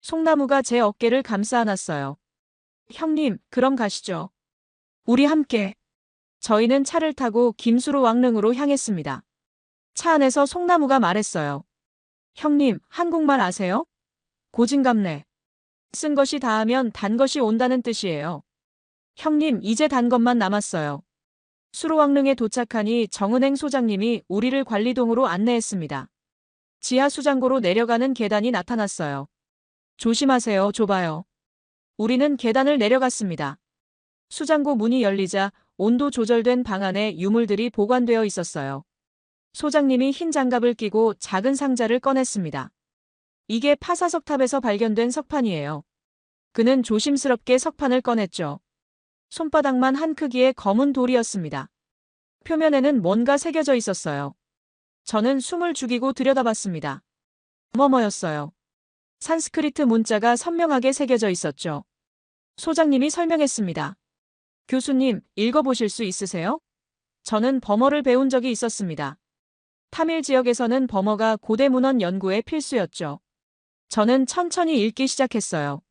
송나무가 제 어깨를 감싸 안았어요. 형님, 그럼 가시죠. 우리 함께. 저희는 차를 타고 김수로 왕릉으로 향했습니다. 차 안에서 송나무가 말했어요. 형님, 한국말 아세요? 고진감래. 쓴 것이 다하면 단 것이 온다는 뜻이에요. 형님, 이제 단 것만 남았어요. 수로왕릉에 도착하니 정은행 소장님이 우리를 관리동으로 안내했습니다. 지하 수장고로 내려가는 계단이 나타났어요. 조심하세요, 좁아요. 우리는 계단을 내려갔습니다. 수장고 문이 열리자 온도 조절된 방 안에 유물들이 보관되어 있었어요. 소장님이 흰 장갑을 끼고 작은 상자를 꺼냈습니다. 이게 파사석탑에서 발견된 석판이에요. 그는 조심스럽게 석판을 꺼냈죠. 손바닥만 한 크기의 검은 돌이었습니다. 표면에는 뭔가 새겨져 있었어요. 저는 숨을 죽이고 들여다봤습니다. 뭐뭐였어요. 산스크리트 문자가 선명하게 새겨져 있었죠. 소장님이 설명했습니다. 교수님, 읽어보실 수 있으세요? 저는 범어를 배운 적이 있었습니다. 타밀 지역에서는 범어가 고대 문헌 연구에 필수였죠. 저는 천천히 읽기 시작했어요.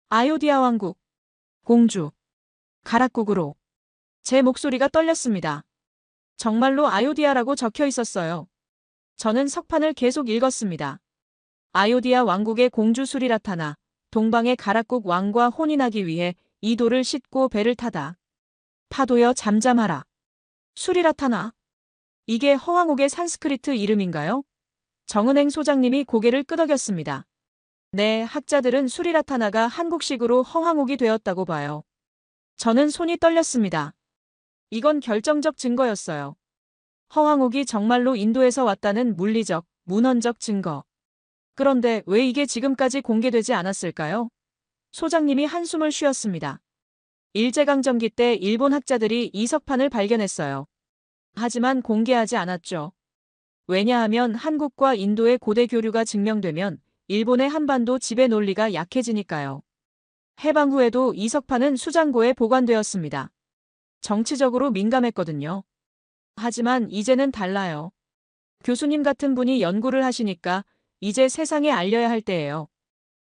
아요디아 왕국, 공주, 가락국으로. 제 목소리가 떨렸습니다. 정말로 아요디아라고 적혀 있었어요. 저는 석판을 계속 읽었습니다. 아요디아 왕국의 공주 수리라타나, 동방의 가락국 왕과 혼인하기 위해 이 돌을 싣고 배를 타다. 파도여 잠잠하라. 수리라타나. 이게 허왕옥의 산스크리트 이름인가요? 정은행 소장님이 고개를 끄덕였습니다. 네, 학자들은 수리라타나가 한국식으로 허황옥이 되었다고 봐요. 저는 손이 떨렸습니다. 이건 결정적 증거였어요. 허황옥이 정말로 인도에서 왔다는 물리적, 문헌적 증거. 그런데 왜 이게 지금까지 공개되지 않았을까요? 소장님이 한숨을 쉬었습니다. 일제강점기 때 일본 학자들이 이 석판을 발견했어요. 하지만 공개하지 않았죠. 왜냐하면 한국과 인도의 고대 교류가 증명되면 일본의 한반도 지배 논리가 약해지니까요. 해방 후에도 이 석판은 수장고에 보관되었습니다. 정치적으로 민감했거든요. 하지만 이제는 달라요. 교수님 같은 분이 연구를 하시니까 이제 세상에 알려야 할 때예요.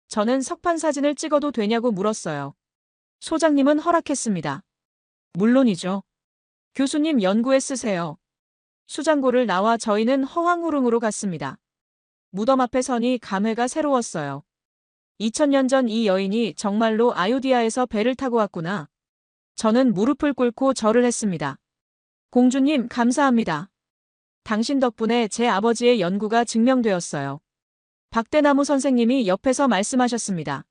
저는 석판 사진을 찍어도 되냐고 물었어요. 소장님은 허락했습니다. 물론이죠. 교수님 연구에 쓰세요. 수장고를 나와 저희는 허황후릉으로 갔습니다. 무덤 앞에 서니 감회가 새로웠어요. 2000년 전 이 여인이 정말로 아요디아에서 배를 타고 왔구나. 저는 무릎을 꿇고 절을 했습니다. 공주님 감사합니다. 당신 덕분에 제 아버지의 연구가 증명되었어요. 박대나무 선생님이 옆에서 말씀하셨습니다.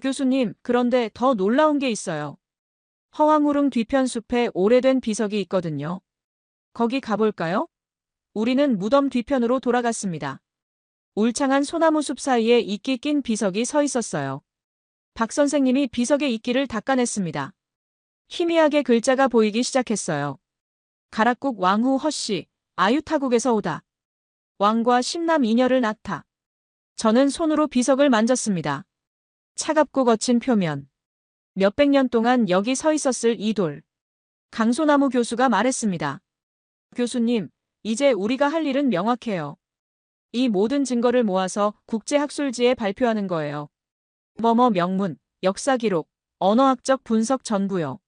교수님, 그런데 더 놀라운 게 있어요. 허황후릉 뒤편 숲에 오래된 비석이 있거든요. 거기 가볼까요? 우리는 무덤 뒤편으로 돌아갔습니다. 울창한 소나무 숲 사이에 이끼 낀 비석이 서 있었어요. 박 선생님이 비석의 이끼를 닦아냈습니다. 희미하게 글자가 보이기 시작했어요. 가락국 왕후 허씨, 아유타국에서 오다. 왕과 십남 이녀를 낳다. 저는 손으로 비석을 만졌습니다. 차갑고 거친 표면. 몇백 년 동안 여기 서 있었을 이 돌. 강소나무 교수가 말했습니다. 교수님, 이제 우리가 할 일은 명확해요. 이 모든 증거를 모아서 국제학술지에 발표하는 거예요. 뭐뭐 명문, 역사 기록, 언어학적 분석 전부요.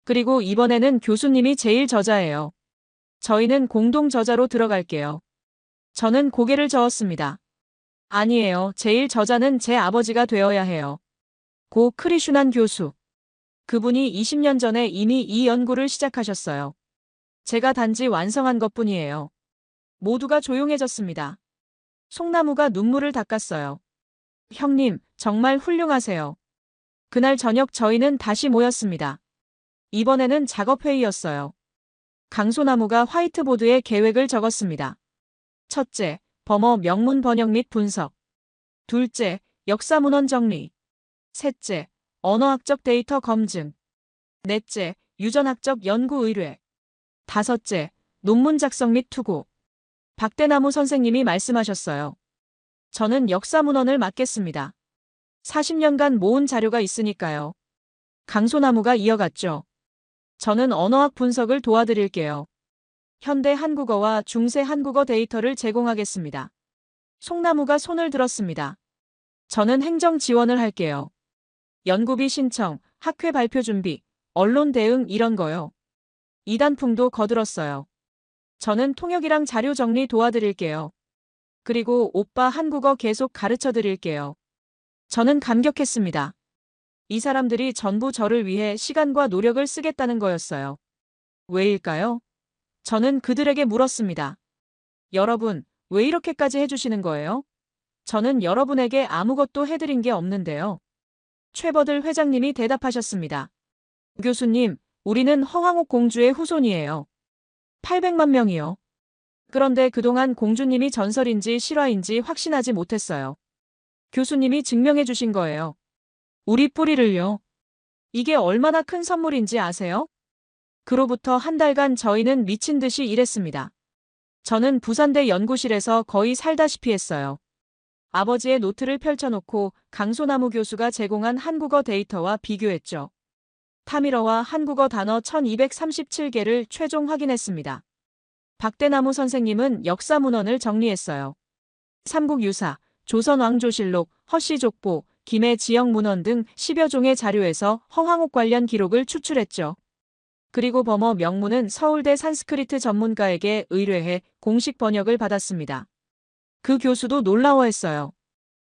그리고 이번에는 교수님이 제일 저자예요. 저희는 공동 저자로 들어갈게요. 저는 고개를 저었습니다. 아니에요. 제일 저자는 제 아버지가 되어야 해요. 고 크리슈난 교수. 그분이 20년 전에 이미 이 연구를 시작하셨어요. 제가 단지 완성한 것뿐이에요. 모두가 조용해졌습니다. 송나무가 눈물을 닦았어요. 형님, 정말 훌륭하세요. 그날 저녁 저희는 다시 모였습니다. 이번에는 작업회의였어요. 강소나무가 화이트보드에 계획을 적었습니다. 첫째, 범어 명문 번역 및 분석. 둘째, 역사문헌 정리. 셋째, 언어학적 데이터 검증. 넷째, 유전학적 연구 의뢰. 다섯째, 논문 작성 및 투고. 박대나무 선생님이 말씀하셨어요. 저는 역사문헌을 맡겠습니다. 40년간 모은 자료가 있으니까요. 강소나무가 이어갔죠. 저는 언어학 분석을 도와드릴게요. 현대 한국어와 중세 한국어 데이터를 제공하겠습니다. 송나무가 손을 들었습니다. 저는 행정 지원을 할게요. 연구비 신청, 학회 발표 준비, 언론 대응 이런 거요. 이단풍도 거들었어요. 저는 통역이랑 자료 정리 도와드릴게요. 그리고 오빠 한국어 계속 가르쳐 드릴게요. 저는 감격했습니다. 이 사람들이 전부 저를 위해 시간과 노력을 쓰겠다는 거였어요. 왜일까요? 저는 그들에게 물었습니다. 여러분, 왜 이렇게까지 해주시는 거예요? 저는 여러분에게 아무것도 해드린 게 없는데요. 최버들 회장님이 대답하셨습니다. 교수님, 우리는 허황옥 공주의 후손이에요. 800만 명이요. 그런데 그동안 공주님이 전설인지 실화인지 확신하지 못했어요. 교수님이 증명해 주신 거예요. 우리 뿌리를요. 이게 얼마나 큰 선물인지 아세요? 그로부터 한 달간 저희는 미친 듯이 일했습니다. 저는 부산대 연구실에서 거의 살다시피 했어요. 아버지의 노트를 펼쳐놓고 강소나무 교수가 제공한 한국어 데이터와 비교했죠. 타밀어와 한국어 단어 1237개를 최종 확인했습니다. 박대나무 선생님은 역사문헌을 정리했어요. 삼국유사, 조선왕조실록, 허씨족보, 김해 지역문헌 등 10여 종의 자료에서 허황옥 관련 기록을 추출했죠. 그리고 범어 명문은 서울대 산스크리트 전문가에게 의뢰해 공식 번역을 받았습니다. 그 교수도 놀라워했어요.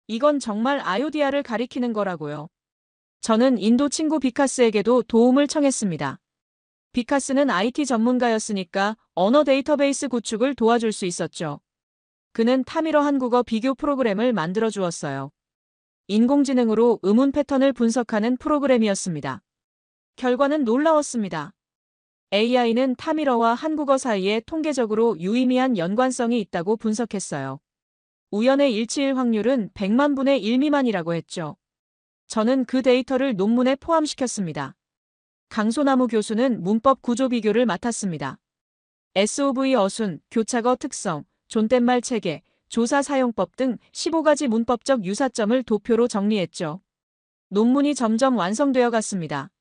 이건 정말 아요디아를 가리키는 거라고요. 저는 인도 친구 비카스에게도 도움을 청했습니다. 비카스는 IT 전문가였으니까 언어 데이터베이스 구축을 도와줄 수 있었죠. 그는 타밀어 한국어 비교 프로그램을 만들어 주었어요. 인공지능으로 음운 패턴을 분석하는 프로그램이었습니다. 결과는 놀라웠습니다. AI는 타밀어와 한국어 사이에 통계적으로 유의미한 연관성이 있다고 분석했어요. 우연의 일치일 확률은 100만 분의 1 미만이라고 했죠. 저는 그 데이터를 논문에 포함시켰습니다. 강소나무 교수는 문법 구조 비교를 맡았습니다. SOV 어순, 교차거 특성, 존댓말 체계, 조사 사용법 등 15가지 문법적 유사점을 도표로 정리했죠. 논문이 점점 완성되어 갔습니다.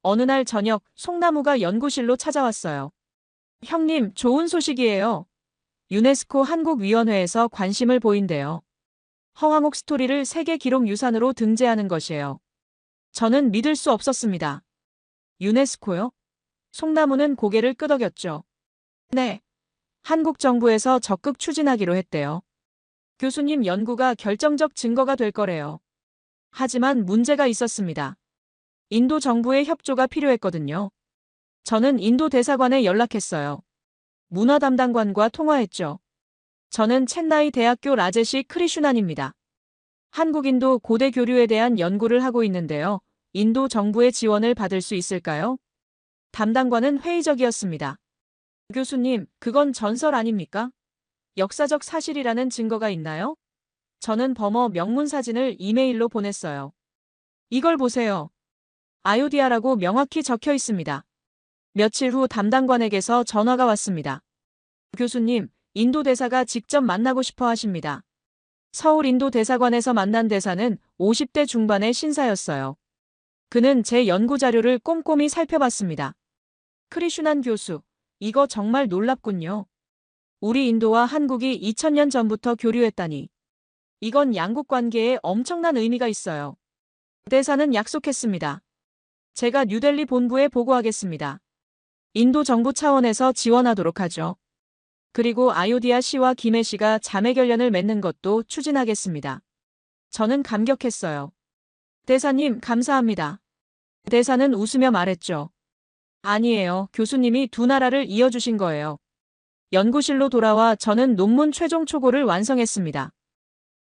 어느 날 저녁 송나무가 연구실로 찾아왔어요. 형님, 좋은 소식이에요. 유네스코 한국위원회에서 관심을 보인대요. 허황옥 스토리를 세계 기록 유산으로 등재하는 것이에요. 저는 믿을 수 없었습니다. 유네스코요? 송나무는 고개를 끄덕였죠. 네. 한국 정부에서 적극 추진하기로 했대요. 교수님 연구가 결정적 증거가 될 거래요. 하지만 문제가 있었습니다. 인도 정부의 협조가 필요했거든요. 저는 인도 대사관에 연락했어요. 문화 담당관과 통화했죠. 저는 첸나이 대학교 라제시 크리슈난입니다. 한국인도 고대 교류에 대한 연구를 하고 있는데요. 인도 정부의 지원을 받을 수 있을까요? 담당관은 회의적이었습니다. 교수님, 그건 전설 아닙니까? 역사적 사실이라는 증거가 있나요? 저는 범어 명문 사진을 이메일로 보냈어요. 이걸 보세요. 아요디아라고 명확히 적혀 있습니다. 며칠 후 담당관에게서 전화가 왔습니다. 교수님, 인도 대사가 직접 만나고 싶어 하십니다. 서울 인도 대사관에서 만난 대사는 50대 중반의 신사였어요. 그는 제 연구 자료를 꼼꼼히 살펴봤습니다. 크리슈난 교수, 이거 정말 놀랍군요. 우리 인도와 한국이 2000년 전부터 교류했다니. 이건 양국 관계에 엄청난 의미가 있어요. 대사는 약속했습니다. 제가 뉴델리 본부에 보고하겠습니다. 인도 정부 차원에서 지원하도록 하죠. 그리고 아요디아 씨와 김해 씨가 자매 결연을 맺는 것도 추진하겠습니다. 저는 감격했어요. 대사님, 감사합니다. 대사는 웃으며 말했죠. 아니에요. 교수님이 두 나라를 이어주신 거예요. 연구실로 돌아와 저는 논문 최종 초고를 완성했습니다.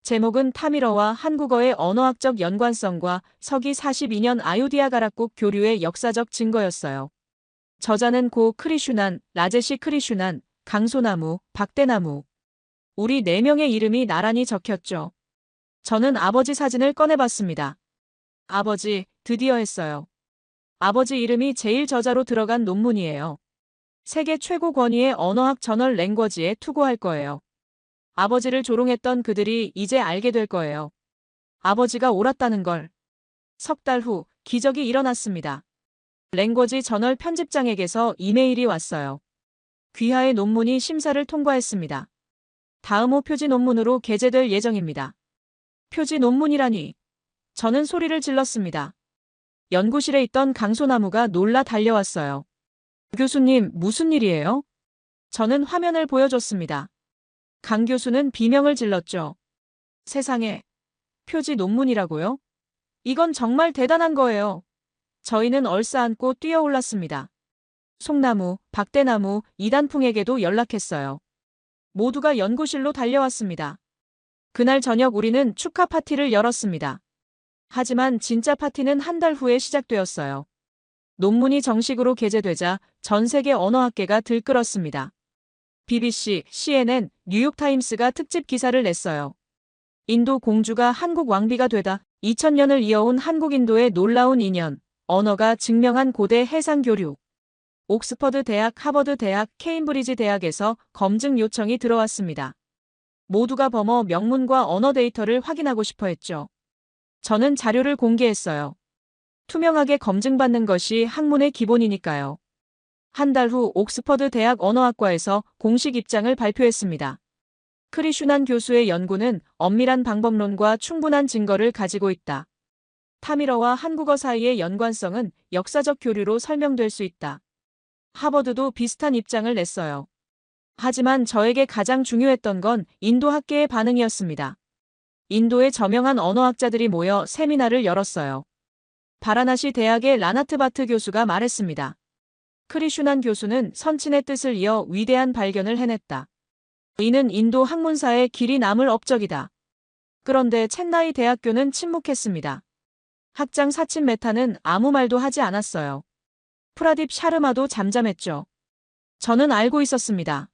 제목은 타밀어와 한국어의 언어학적 연관성과 서기 42년 아요디아 가락국 교류의 역사적 증거였어요. 저자는 고 크리슈난, 라제시 크리슈난, 강소나무, 박대나무. 우리 4명의 이름이 나란히 적혔죠. 저는 아버지 사진을 꺼내봤습니다. 아버지, 드디어 했어요. 아버지 이름이 제일 저자로 들어간 논문이에요. 세계 최고 권위의 언어학 저널 랭거지에 투고할 거예요. 아버지를 조롱했던 그들이 이제 알게 될 거예요. 아버지가 옳았다는 걸. 석 달 후 기적이 일어났습니다. 랭거지 저널 편집장에게서 이메일이 왔어요. 귀하의 논문이 심사를 통과했습니다. 다음 호 표지 논문으로 게재될 예정입니다. 표지 논문이라니. 저는 소리를 질렀습니다. 연구실에 있던 강소나무가 놀라 달려왔어요. 교수님, 무슨 일이에요? 저는 화면을 보여줬습니다. 강 교수는 비명을 질렀죠. 세상에, 표지 논문이라고요? 이건 정말 대단한 거예요. 저희는 얼싸안고 뛰어올랐습니다. 송나무, 박대나무, 이단풍에게도 연락했어요. 모두가 연구실로 달려왔습니다. 그날 저녁 우리는 축하 파티를 열었습니다. 하지만 진짜 파티는 한 달 후에 시작되었어요. 논문이 정식으로 게재되자 전 세계 언어학계가 들끓었습니다. BBC, CNN, 뉴욕타임스가 특집 기사를 냈어요. 인도 공주가 한국 왕비가 되다. 2000년을 이어온 한국-인도의 놀라운 인연, 언어가 증명한 고대 해상교류. 옥스퍼드 대학, 하버드 대학, 케임브리지 대학에서 검증 요청이 들어왔습니다. 모두가 범어 명문과 언어 데이터를 확인하고 싶어 했죠. 저는 자료를 공개했어요. 투명하게 검증받는 것이 학문의 기본이니까요. 한 달 후 옥스퍼드 대학 언어학과에서 공식 입장을 발표했습니다. 크리슈난 교수의 연구는 엄밀한 방법론과 충분한 증거를 가지고 있다. 타밀어와 한국어 사이의 연관성은 역사적 교류로 설명될 수 있다. 하버드도 비슷한 입장을 냈어요. 하지만 저에게 가장 중요했던 건 인도 학계의 반응이었습니다. 인도의 저명한 언어학자들이 모여 세미나를 열었어요. 바라나시 대학의 라나트 바트 교수가 말했습니다. 크리슈난 교수는 선친의 뜻을 이어 위대한 발견을 해냈다. 이는 인도 학문사의 길이 남을 업적이다. 그런데 첸나이 대학교는 침묵했습니다. 학장 사친 메타는 아무 말도 하지 않았어요. 프라딥 샤르마도 잠잠했죠. 저는 알고 있었습니다.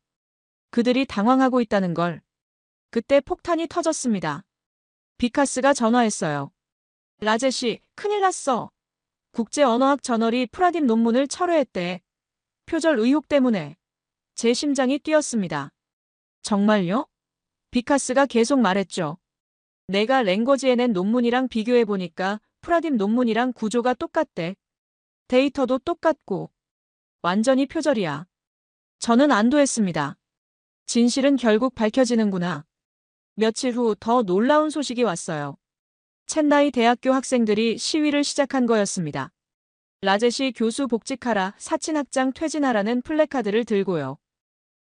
그들이 당황하고 있다는 걸. 그때 폭탄이 터졌습니다. 비카스가 전화했어요. 라제시, 큰일 났어. 국제언어학 저널이 프라딥 논문을 철회했대. 표절 의혹 때문에. 제 심장이 뛰었습니다. 정말요? 비카스가 계속 말했죠. 내가 랭거지에 낸 논문이랑 비교해보니까 프라딥 논문이랑 구조가 똑같대. 데이터도 똑같고. 완전히 표절이야. 저는 안도했습니다. 진실은 결국 밝혀지는구나. 며칠 후 더 놀라운 소식이 왔어요. 첸나이 대학교 학생들이 시위를 시작한 거였습니다. 라제시 교수 복직하라, 사친학장 퇴진하라는 플래카드를 들고요.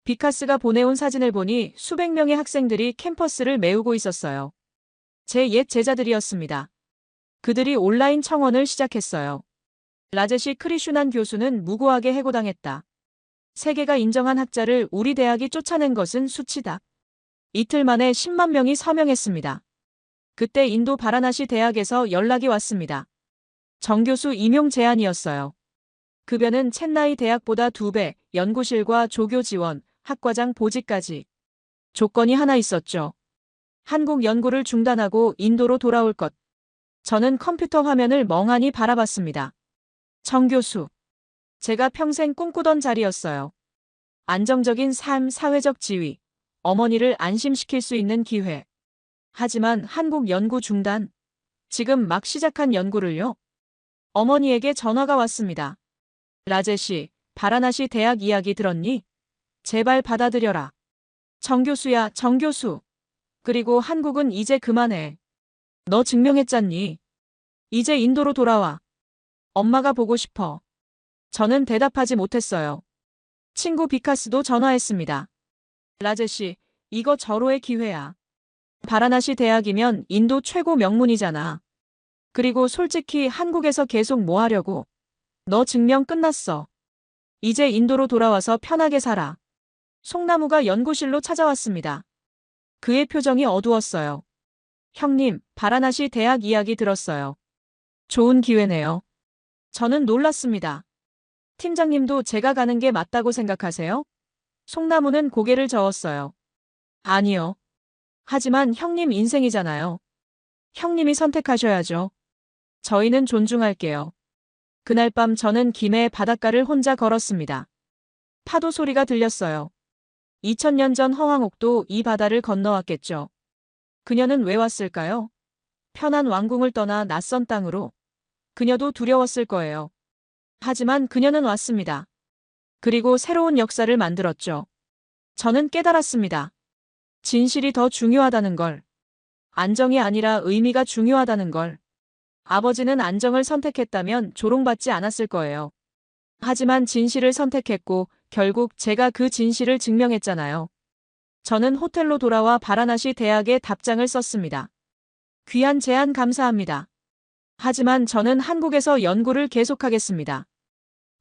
비카스가 보내온 사진을 보니 수백 명의 학생들이 캠퍼스를 메우고 있었어요. 제 옛 제자들이었습니다. 그들이 온라인 청원을 시작했어요. 라제시 크리슈난 교수는 무고하게 해고당했다. 세계가 인정한 학자를 우리 대학이 쫓아낸 것은 수치다. 이틀 만에 10만 명이 서명했습니다. 그때 인도 바라나시 대학에서 연락이 왔습니다. 정 교수 임용 제안이었어요. 급여는 첸나이 대학보다 2배, 연구실과 조교 지원, 학과장 보직까지. 조건이 하나 있었죠. 한국 연구를 중단하고 인도로 돌아올 것. 저는 컴퓨터 화면을 멍하니 바라봤습니다. 정 교수. 제가 평생 꿈꾸던 자리였어요. 안정적인 삶, 사회적 지위, 어머니를 안심시킬 수 있는 기회. 하지만 한국 연구 중단. 지금 막 시작한 연구를요? 어머니에게 전화가 왔습니다. 라제시, 바라나시 대학 이야기 들었니? 제발 받아들여라. 정 교수야, 정 교수. 그리고 한국은 이제 그만해. 너 증명했잖니. 이제 인도로 돌아와. 엄마가 보고 싶어. 저는 대답하지 못했어요. 친구 비카스도 전화했습니다. 라제시, 이거 절호의 기회야. 바라나시 대학이면 인도 최고 명문이잖아. 그리고 솔직히 한국에서 계속 뭐 하려고. 너 증명 끝났어. 이제 인도로 돌아와서 편하게 살아. 송나무가 연구실로 찾아왔습니다. 그의 표정이 어두웠어요. 형님, 바라나시 대학 이야기 들었어요. 좋은 기회네요. 저는 놀랐습니다. 팀장님도 제가 가는 게 맞다고 생각하세요? 송나무는 고개를 저었어요. 아니요. 하지만 형님 인생이잖아요. 형님이 선택하셔야죠. 저희는 존중할게요. 그날 밤 저는 김해의 바닷가를 혼자 걸었습니다. 파도 소리가 들렸어요. 2000년 전 허황옥도 이 바다를 건너왔겠죠. 그녀는 왜 왔을까요? 편한 왕궁을 떠나 낯선 땅으로. 그녀도 두려웠을 거예요. 하지만 그녀는 왔습니다. 그리고 새로운 역사를 만들었죠. 저는 깨달았습니다. 진실이 더 중요하다는 걸. 안정이 아니라 의미가 중요하다는 걸. 아버지는 안정을 선택했다면 조롱받지 않았을 거예요. 하지만 진실을 선택했고 결국 제가 그 진실을 증명했잖아요. 저는 호텔로 돌아와 바라나시 대학에 답장을 썼습니다. 귀한 제안 감사합니다. 하지만 저는 한국에서 연구를 계속하겠습니다.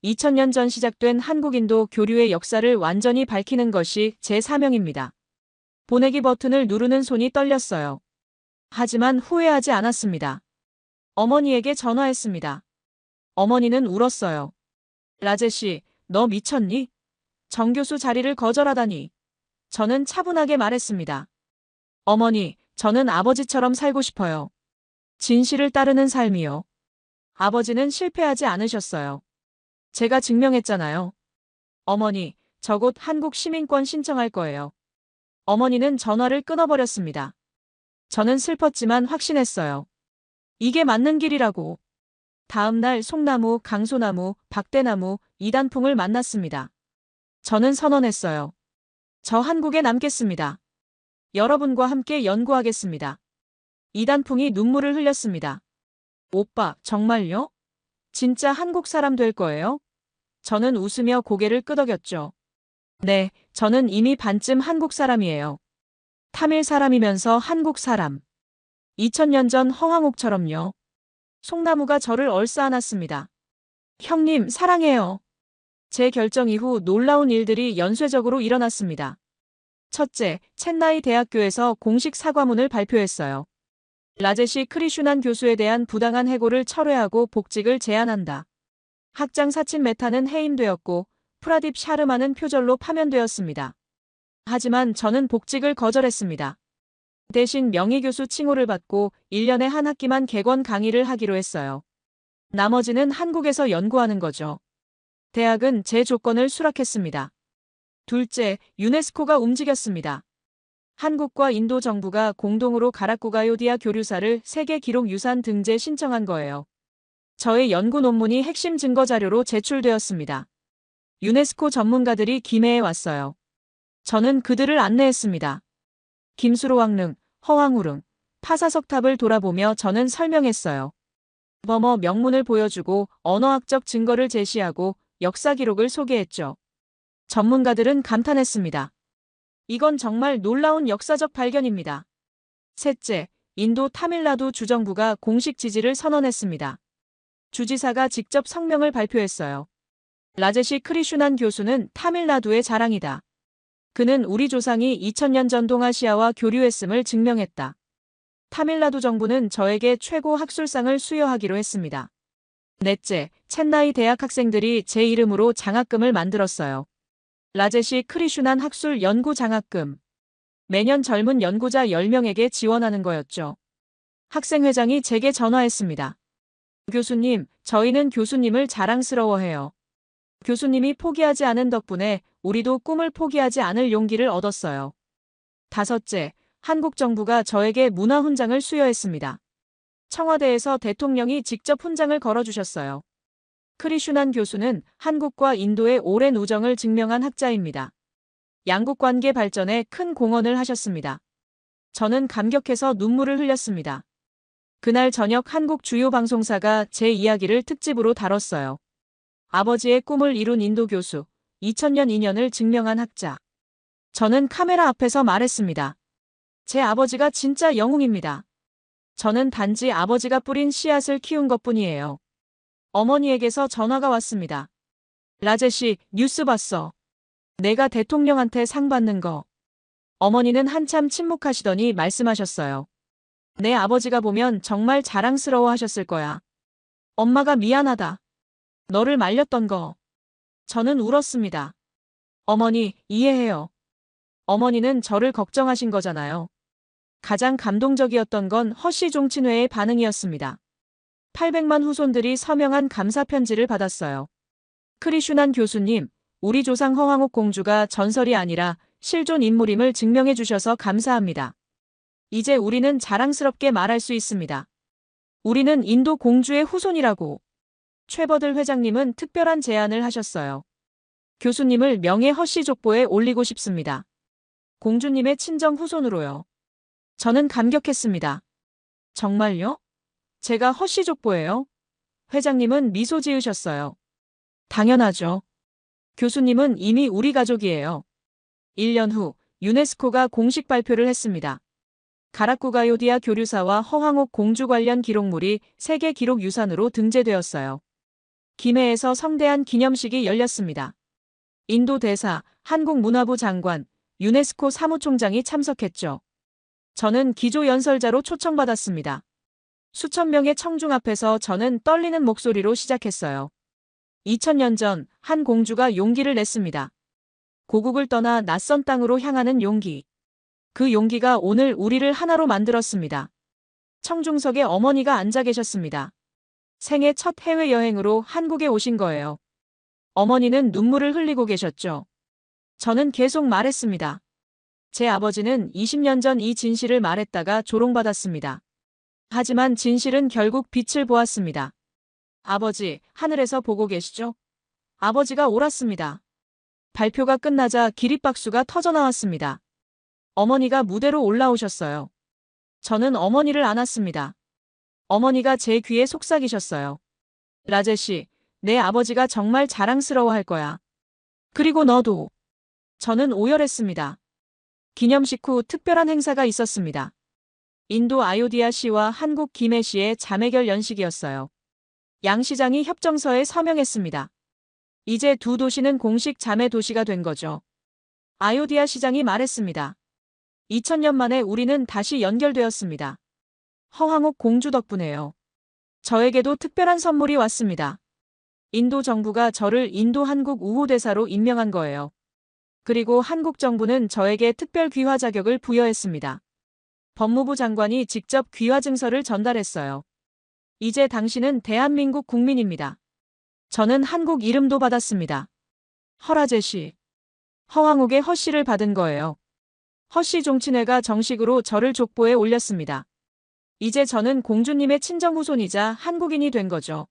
2000년 전 시작된 한국인도 교류의 역사를 완전히 밝히는 것이 제 사명입니다. 보내기 버튼을 누르는 손이 떨렸어요. 하지만 후회하지 않았습니다. 어머니에게 전화했습니다. 어머니는 울었어요. 라제시, 너 미쳤니? 정 교수 자리를 거절하다니. 저는 차분하게 말했습니다. 어머니, 저는 아버지처럼 살고 싶어요. 진실을 따르는 삶이요. 아버지는 실패하지 않으셨어요. 제가 증명했잖아요. 어머니, 저 곧 한국 시민권 신청할 거예요. 어머니는 전화를 끊어버렸습니다. 저는 슬펐지만 확신했어요. 이게 맞는 길이라고. 다음 날 송나무, 강소나무, 박대나무, 이단풍을 만났습니다. 저는 선언했어요. 저 한국에 남겠습니다. 여러분과 함께 연구하겠습니다. 이단풍이 눈물을 흘렸습니다. 오빠, 정말요? 진짜 한국 사람 될 거예요? 저는 웃으며 고개를 끄덕였죠. 네, 저는 이미 반쯤 한국 사람이에요. 타밀 사람이면서 한국 사람. 2000년 전 허황옥처럼요. 송나무가 저를 얼싸안았습니다. 형님, 사랑해요. 제 결정 이후 놀라운 일들이 연쇄적으로 일어났습니다. 첫째, 첸나이 대학교에서 공식 사과문을 발표했어요. 라제시 크리슈난 교수에 대한 부당한 해고를 철회하고 복직을 제안한다. 학장 사친 메타는 해임되었고 프라딥 샤르마는 표절로 파면되었습니다. 하지만 저는 복직을 거절했습니다. 대신 명예교수 칭호를 받고 1년에 한 학기만 객원 강의를 하기로 했어요. 나머지는 한국에서 연구하는 거죠. 대학은 제 조건을 수락했습니다. 둘째, 유네스코가 움직였습니다. 한국과 인도 정부가 공동으로 가라쿠가요디아 교류사를 세계기록유산 등재 신청한 거예요. 저의 연구 논문이 핵심 증거 자료로 제출되었습니다. 유네스코 전문가들이 김해에 왔어요. 저는 그들을 안내했습니다. 김수로 왕릉, 허황우릉, 파사석탑을 돌아보며 저는 설명했어요. 버머 명문을 보여주고 언어학적 증거를 제시하고 역사 기록을 소개했죠. 전문가들은 감탄했습니다. 이건 정말 놀라운 역사적 발견입니다. 셋째, 인도 타밀나두 주정부가 공식 지지를 선언했습니다. 주지사가 직접 성명을 발표했어요. 라제시 크리슈난 교수는 타밀나두의 자랑이다. 그는 우리 조상이 2000년 전 동아시아와 교류했음을 증명했다. 타밀나두 정부는 저에게 최고 학술상을 수여하기로 했습니다. 넷째, 첸나이 대학 학생들이 제 이름으로 장학금을 만들었어요. 라제시 크리슈난 학술 연구 장학금. 매년 젊은 연구자 10명에게 지원하는 거였죠. 학생회장이 제게 전화했습니다. 교수님, 저희는 교수님을 자랑스러워해요. 교수님이 포기하지 않은 덕분에 우리도 꿈을 포기하지 않을 용기를 얻었어요. 다섯째, 한국 정부가 저에게 문화훈장을 수여했습니다. 청와대에서 대통령이 직접 훈장을 걸어주셨어요. 크리슈난 교수는 한국과 인도의 오랜 우정을 증명한 학자입니다. 양국 관계 발전에 큰 공헌을 하셨습니다. 저는 감격해서 눈물을 흘렸습니다. 그날 저녁 한국 주요 방송사가 제 이야기를 특집으로 다뤘어요. 아버지의 꿈을 이룬 인도 교수, 2000년 인연을 증명한 학자. 저는 카메라 앞에서 말했습니다. 제 아버지가 진짜 영웅입니다. 저는 단지 아버지가 뿌린 씨앗을 키운 것뿐이에요. 어머니에게서 전화가 왔습니다. 라제시, 뉴스 봤어. 내가 대통령한테 상 받는 거. 어머니는 한참 침묵하시더니 말씀하셨어요. 내 아버지가 보면 정말 자랑스러워 하셨을 거야. 엄마가 미안하다. 너를 말렸던 거. 저는 울었습니다. 어머니, 이해해요. 어머니는 저를 걱정하신 거잖아요. 가장 감동적이었던 건 허씨 종친회의 반응이었습니다. 800만 후손들이 서명한 감사 편지를 받았어요. 크리슈난 교수님, 우리 조상 허황옥 공주가 전설이 아니라 실존 인물임을 증명해 주셔서 감사합니다. 이제 우리는 자랑스럽게 말할 수 있습니다. 우리는 인도 공주의 후손이라고. 최버들 회장님은 특별한 제안을 하셨어요. 교수님을 명예 허씨 족보에 올리고 싶습니다. 공주님의 친정 후손으로요. 저는 감격했습니다. 정말요? 제가 허씨 족보예요? 회장님은 미소 지으셨어요. 당연하죠. 교수님은 이미 우리 가족이에요. 1년 후 유네스코가 공식 발표를 했습니다. 가라쿠가요디아 교류사와 허황옥 공주 관련 기록물이 세계 기록 유산으로 등재되었어요. 김해에서 성대한 기념식이 열렸습니다. 인도 대사, 한국문화부 장관, 유네스코 사무총장이 참석했죠. 저는 기조 연설자로 초청받았습니다. 수천 명의 청중 앞에서 저는 떨리는 목소리로 시작했어요. 2000년 전 한 공주가 용기를 냈습니다. 고국을 떠나 낯선 땅으로 향하는 용기. 그 용기가 오늘 우리를 하나로 만들었습니다. 청중석에 어머니가 앉아 계셨습니다. 생애 첫 해외여행으로 한국에 오신 거예요. 어머니는 눈물을 흘리고 계셨죠. 저는 계속 말했습니다. 제 아버지는 20년 전 이 진실을 말했다가 조롱받았습니다. 하지만 진실은 결국 빛을 보았습니다. 아버지, 하늘에서 보고 계시죠? 아버지가 옳았습니다. 발표가 끝나자 기립박수가 터져나왔습니다. 어머니가 무대로 올라오셨어요. 저는 어머니를 안았습니다. 어머니가 제 귀에 속삭이셨어요. 라제시, 내 아버지가 정말 자랑스러워할 거야. 그리고 너도. 저는 오열했습니다. 기념식 후 특별한 행사가 있었습니다. 인도 아요디아 시와 한국 김해 시의 자매결 연식이었어요. 양 시장이 협정서에 서명했습니다. 이제 두 도시는 공식 자매 도시가 된 거죠. 아요디아 시장이 말했습니다. 2000년 만에 우리는 다시 연결되었습니다. 허황옥 공주 덕분에요. 저에게도 특별한 선물이 왔습니다. 인도 정부가 저를 인도 한국 우호대사로 임명한 거예요. 그리고 한국 정부는 저에게 특별 귀화 자격을 부여했습니다. 법무부 장관이 직접 귀화 증서를 전달했어요. 이제 당신은 대한민국 국민입니다. 저는 한국 이름도 받았습니다. 허라제시. 허황옥의 허씨를 받은 거예요. 허씨 종친회가 정식으로 저를 족보에 올렸습니다. 이제 저는 공주님의 친정 후손이자 한국인이 된 거죠.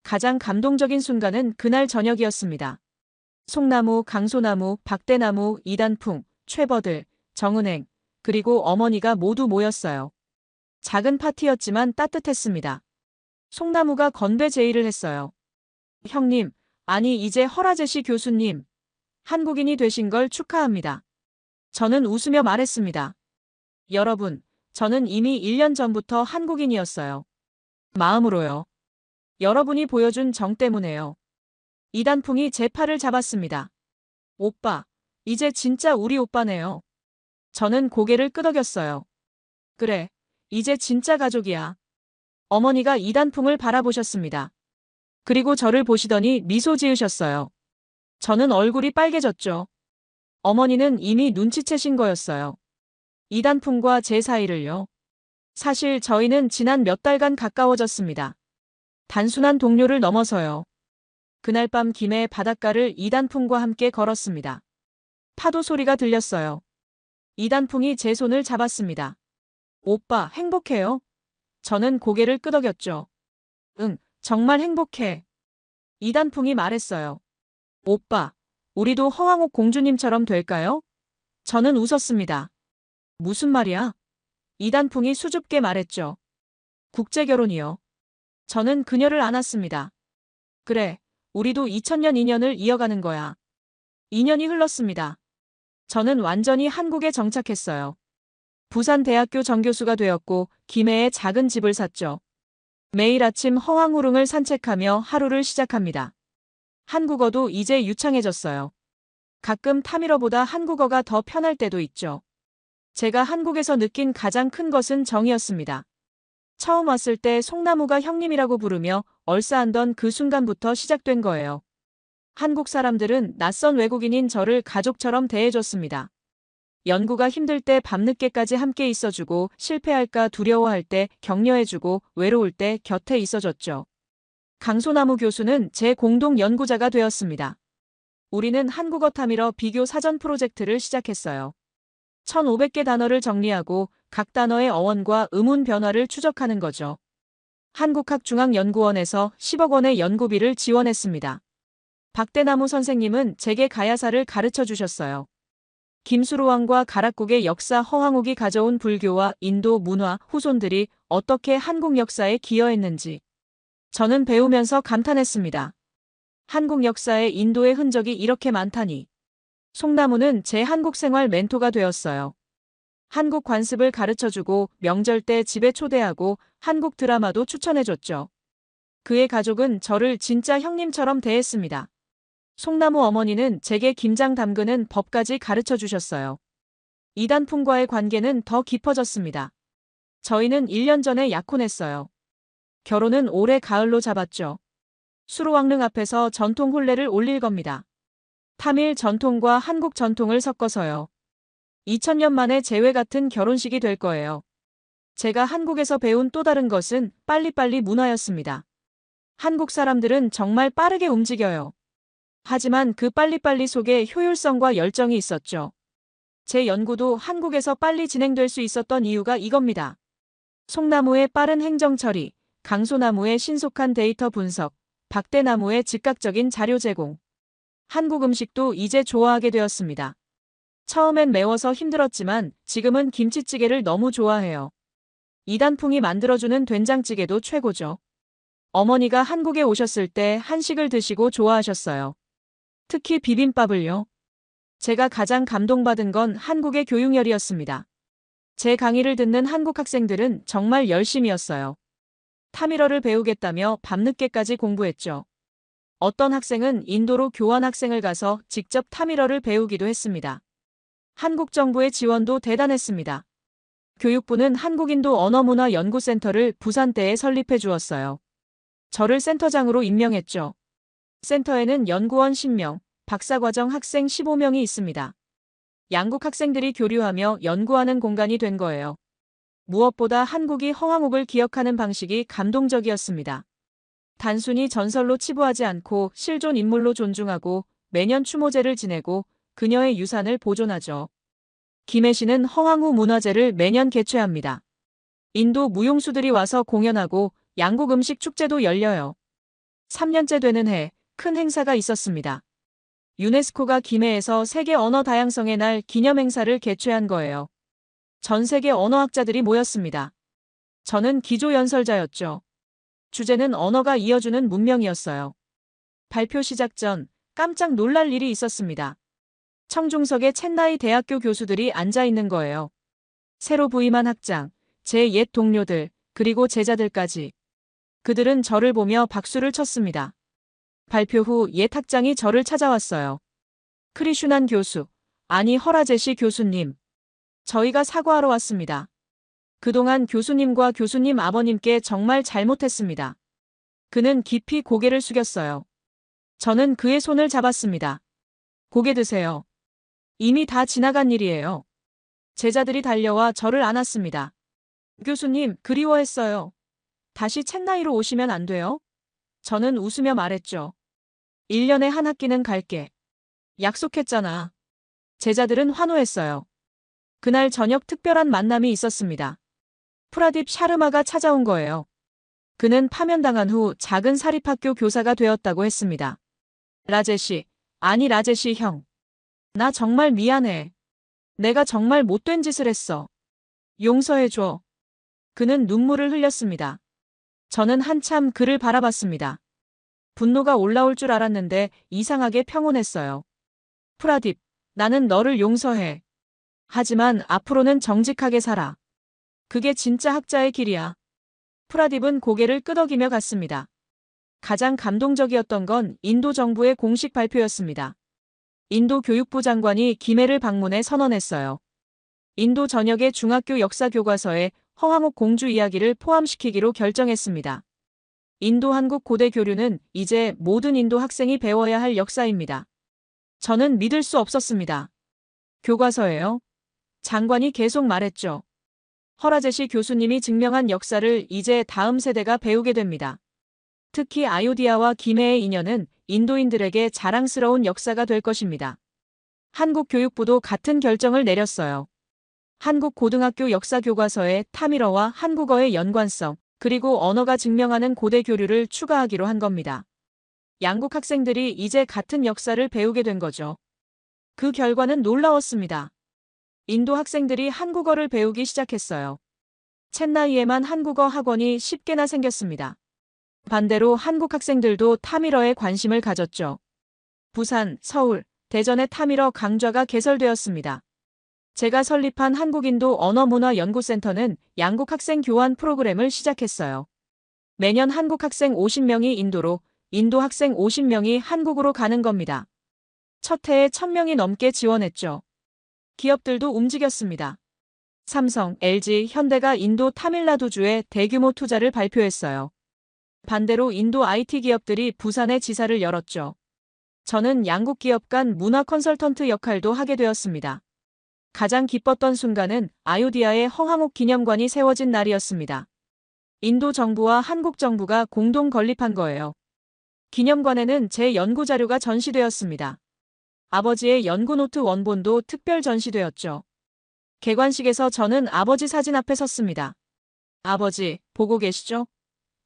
가장 감동적인 순간은 그날 저녁이었습니다. 송나무, 강소나무, 박대나무, 이단풍, 최버들, 정은행, 그리고 어머니가 모두 모였어요. 작은 파티였지만 따뜻했습니다. 송나무가 건배 제의를 했어요. 형님, 아니 이제 허라제시 교수님, 한국인이 되신 걸 축하합니다. 저는 웃으며 말했습니다. 여러분, 저는 이미 1년 전부터 한국인이었어요. 마음으로요. 여러분이 보여준 정 때문에요. 이단풍이 제 팔을 잡았습니다. 오빠, 이제 진짜 우리 오빠네요. 저는 고개를 끄덕였어요. 그래, 이제 진짜 가족이야. 어머니가 이단풍을 바라보셨습니다. 그리고 저를 보시더니 미소 지으셨어요. 저는 얼굴이 빨개졌죠. 어머니는 이미 눈치채신 거였어요. 이단풍과 제 사이를요. 사실 저희는 지난 몇 달간 가까워졌습니다. 단순한 동료를 넘어서요. 그날 밤 김해 바닷가를 이단풍과 함께 걸었습니다. 파도 소리가 들렸어요. 이단풍이 제 손을 잡았습니다. 오빠, 행복해요? 저는 고개를 끄덕였죠. 응, 정말 행복해. 이단풍이 말했어요. 오빠, 우리도 허황옥 공주님처럼 될까요? 저는 웃었습니다. 무슨 말이야? 이단풍이 수줍게 말했죠. 국제결혼이요. 저는 그녀를 안았습니다. 그래, 우리도 2000년 인연을 이어가는 거야. 2년이 흘렀습니다. 저는 완전히 한국에 정착했어요. 부산대학교 정교수가 되었고 김해에 작은 집을 샀죠. 매일 아침 허황우릉을 산책하며 하루를 시작합니다. 한국어도 이제 유창해졌어요. 가끔 타밀어보다 한국어가 더 편할 때도 있죠. 제가 한국에서 느낀 가장 큰 것은 정이었습니다. 처음 왔을 때 송나무가 형님이라고 부르며 얼싸안던 그 순간부터 시작된 거예요. 한국 사람들은 낯선 외국인인 저를 가족처럼 대해줬습니다. 연구가 힘들 때 밤늦게까지 함께 있어주고 실패할까 두려워할 때 격려해주고 외로울 때 곁에 있어줬죠. 강소나무 교수는 제 공동 연구자가 되었습니다. 우리는 한국어 타밀어 비교 사전 프로젝트를 시작했어요. 1500개 단어를 정리하고 각 단어의 어원과 음운 변화를 추적하는 거죠. 한국학중앙연구원에서 10억 원의 연구비를 지원했습니다. 박대나무 선생님은 제게 가야사를 가르쳐 주셨어요. 김수로왕과 가락국의 역사 허황옥이 가져온 불교와 인도 문화 후손들이 어떻게 한국 역사에 기여했는지 저는 배우면서 감탄했습니다. 한국 역사에 인도의 흔적이 이렇게 많다니. 송나무는 제 한국 생활 멘토가 되었어요. 한국 관습을 가르쳐주고 명절 때 집에 초대하고 한국 드라마도 추천해줬죠. 그의 가족은 저를 진짜 형님처럼 대했습니다. 송나무 어머니는 제게 김장 담그는 법까지 가르쳐 주셨어요. 이단풍과의 관계는 더 깊어졌습니다. 저희는 1년 전에 약혼했어요. 결혼은 올해 가을로 잡았죠. 수로왕릉 앞에서 전통 혼례를 올릴 겁니다. 타밀 전통과 한국 전통을 섞어서요. 2000년 만에 재회 같은 결혼식이 될 거예요. 제가 한국에서 배운 또 다른 것은 빨리빨리 문화였습니다. 한국 사람들은 정말 빠르게 움직여요. 하지만 그 빨리빨리 속에 효율성과 열정이 있었죠. 제 연구도 한국에서 빨리 진행될 수 있었던 이유가 이겁니다. 송나무의 빠른 행정 처리, 강소나무의 신속한 데이터 분석, 박대나무의 즉각적인 자료 제공. 한국 음식도 이제 좋아하게 되었습니다. 처음엔 매워서 힘들었지만 지금은 김치찌개를 너무 좋아해요. 이단풍이 만들어주는 된장찌개도 최고죠. 어머니가 한국에 오셨을 때 한식을 드시고 좋아하셨어요. 특히 비빔밥을요. 제가 가장 감동받은 건 한국의 교육열이었습니다. 제 강의를 듣는 한국 학생들은 정말 열심이었어요. 타밀어를 배우겠다며 밤늦게까지 공부했죠. 어떤 학생은 인도로 교환 학생을 가서 직접 타밀어를 배우기도 했습니다. 한국 정부의 지원도 대단했습니다. 교육부는 한국인도 언어문화연구센터를 부산대에 설립해 주었어요. 저를 센터장으로 임명했죠. 센터에는 연구원 10명, 박사과정 학생 15명이 있습니다. 양국 학생들이 교류하며 연구하는 공간이 된 거예요. 무엇보다 한국이 허황옥을 기억하는 방식이 감동적이었습니다. 단순히 전설로 치부하지 않고 실존 인물로 존중하고 매년 추모제를 지내고 그녀의 유산을 보존하죠. 김해시는 허황우 문화제를 매년 개최합니다. 인도 무용수들이 와서 공연하고 양국 음식 축제도 열려요. 3년째 되는 해 큰 행사가 있었습니다. 유네스코가 김해에서 세계 언어 다양성의 날 기념 행사를 개최한 거예요. 전 세계 언어학자들이 모였습니다. 저는 기조연설자였죠. 주제는 언어가 이어주는 문명이었어요. 발표 시작 전 깜짝 놀랄 일이 있었습니다. 청중석에 첸나이 대학교 교수들이 앉아 있는 거예요. 새로 부임한 학장, 제 옛 동료들, 그리고 제자들까지. 그들은 저를 보며 박수를 쳤습니다. 발표 후 옛 학장이 저를 찾아왔어요. 크리슈난 교수, 아니 허라제시 교수님. 저희가 사과하러 왔습니다. 그동안 교수님과 교수님 아버님께 정말 잘못했습니다. 그는 깊이 고개를 숙였어요. 저는 그의 손을 잡았습니다. 고개 드세요. 이미 다 지나간 일이에요. 제자들이 달려와 저를 안았습니다. 교수님, 그리워했어요. 다시 첸나이로 오시면 안 돼요? 저는 웃으며 말했죠. 1년에 한 학기는 갈게. 약속했잖아. 제자들은 환호했어요. 그날 저녁 특별한 만남이 있었습니다. 프라딥 샤르마가 찾아온 거예요. 그는 파면당한 후 작은 사립학교 교사가 되었다고 했습니다. 라제시, 아니 라제시 형. 나 정말 미안해. 내가 정말 못된 짓을 했어. 용서해줘. 그는 눈물을 흘렸습니다. 저는 한참 그를 바라봤습니다. 분노가 올라올 줄 알았는데 이상하게 평온했어요. 프라딥, 나는 너를 용서해. 하지만 앞으로는 정직하게 살아. 그게 진짜 학자의 길이야. 프라딥은 고개를 끄덕이며 갔습니다. 가장 감동적이었던 건 인도 정부의 공식 발표였습니다. 인도 교육부 장관이 김해를 방문해 선언했어요. 인도 전역의 중학교 역사 교과서에 허황옥 공주 이야기를 포함시키기로 결정했습니다. 인도 한국 고대 교류는 이제 모든 인도 학생이 배워야 할 역사입니다. 저는 믿을 수 없었습니다. 교과서예요? 장관이 계속 말했죠. 허라제시 교수님이 증명한 역사를 이제 다음 세대가 배우게 됩니다. 특히 아요디아와 김해의 인연은 인도인들에게 자랑스러운 역사가 될 것입니다. 한국 교육부도 같은 결정을 내렸어요. 한국 고등학교 역사 교과서에 타밀어와 한국어의 연관성, 그리고 언어가 증명하는 고대 교류를 추가하기로 한 겁니다. 양국 학생들이 이제 같은 역사를 배우게 된 거죠. 그 결과는 놀라웠습니다. 인도 학생들이 한국어를 배우기 시작했어요. 챗나이에만 한국어 학원이 10개나 생겼습니다. 반대로 한국 학생들도 타밀어에 관심을 가졌죠. 부산, 서울, 대전의 타밀어 강좌가 개설되었습니다. 제가 설립한 한국인도 언어문화연구센터는 양국 학생 교환 프로그램을 시작했어요. 매년 한국 학생 50명이 인도로, 인도 학생 50명이 한국으로 가는 겁니다. 첫 해에 1000명이 넘게 지원했죠. 기업들도 움직였습니다. 삼성, LG, 현대가 인도 타밀나두주에 대규모 투자를 발표했어요. 반대로 인도 IT 기업들이 부산에 지사를 열었죠. 저는 양국 기업 간 문화 컨설턴트 역할도 하게 되었습니다. 가장 기뻤던 순간은 아요디아의 허황옥 기념관이 세워진 날이었습니다. 인도 정부와 한국 정부가 공동 건립한 거예요. 기념관에는 제 연구 자료가 전시되었습니다. 아버지의 연구 노트 원본도 특별 전시되었죠. 개관식에서 저는 아버지 사진 앞에 섰습니다. 아버지, 보고 계시죠?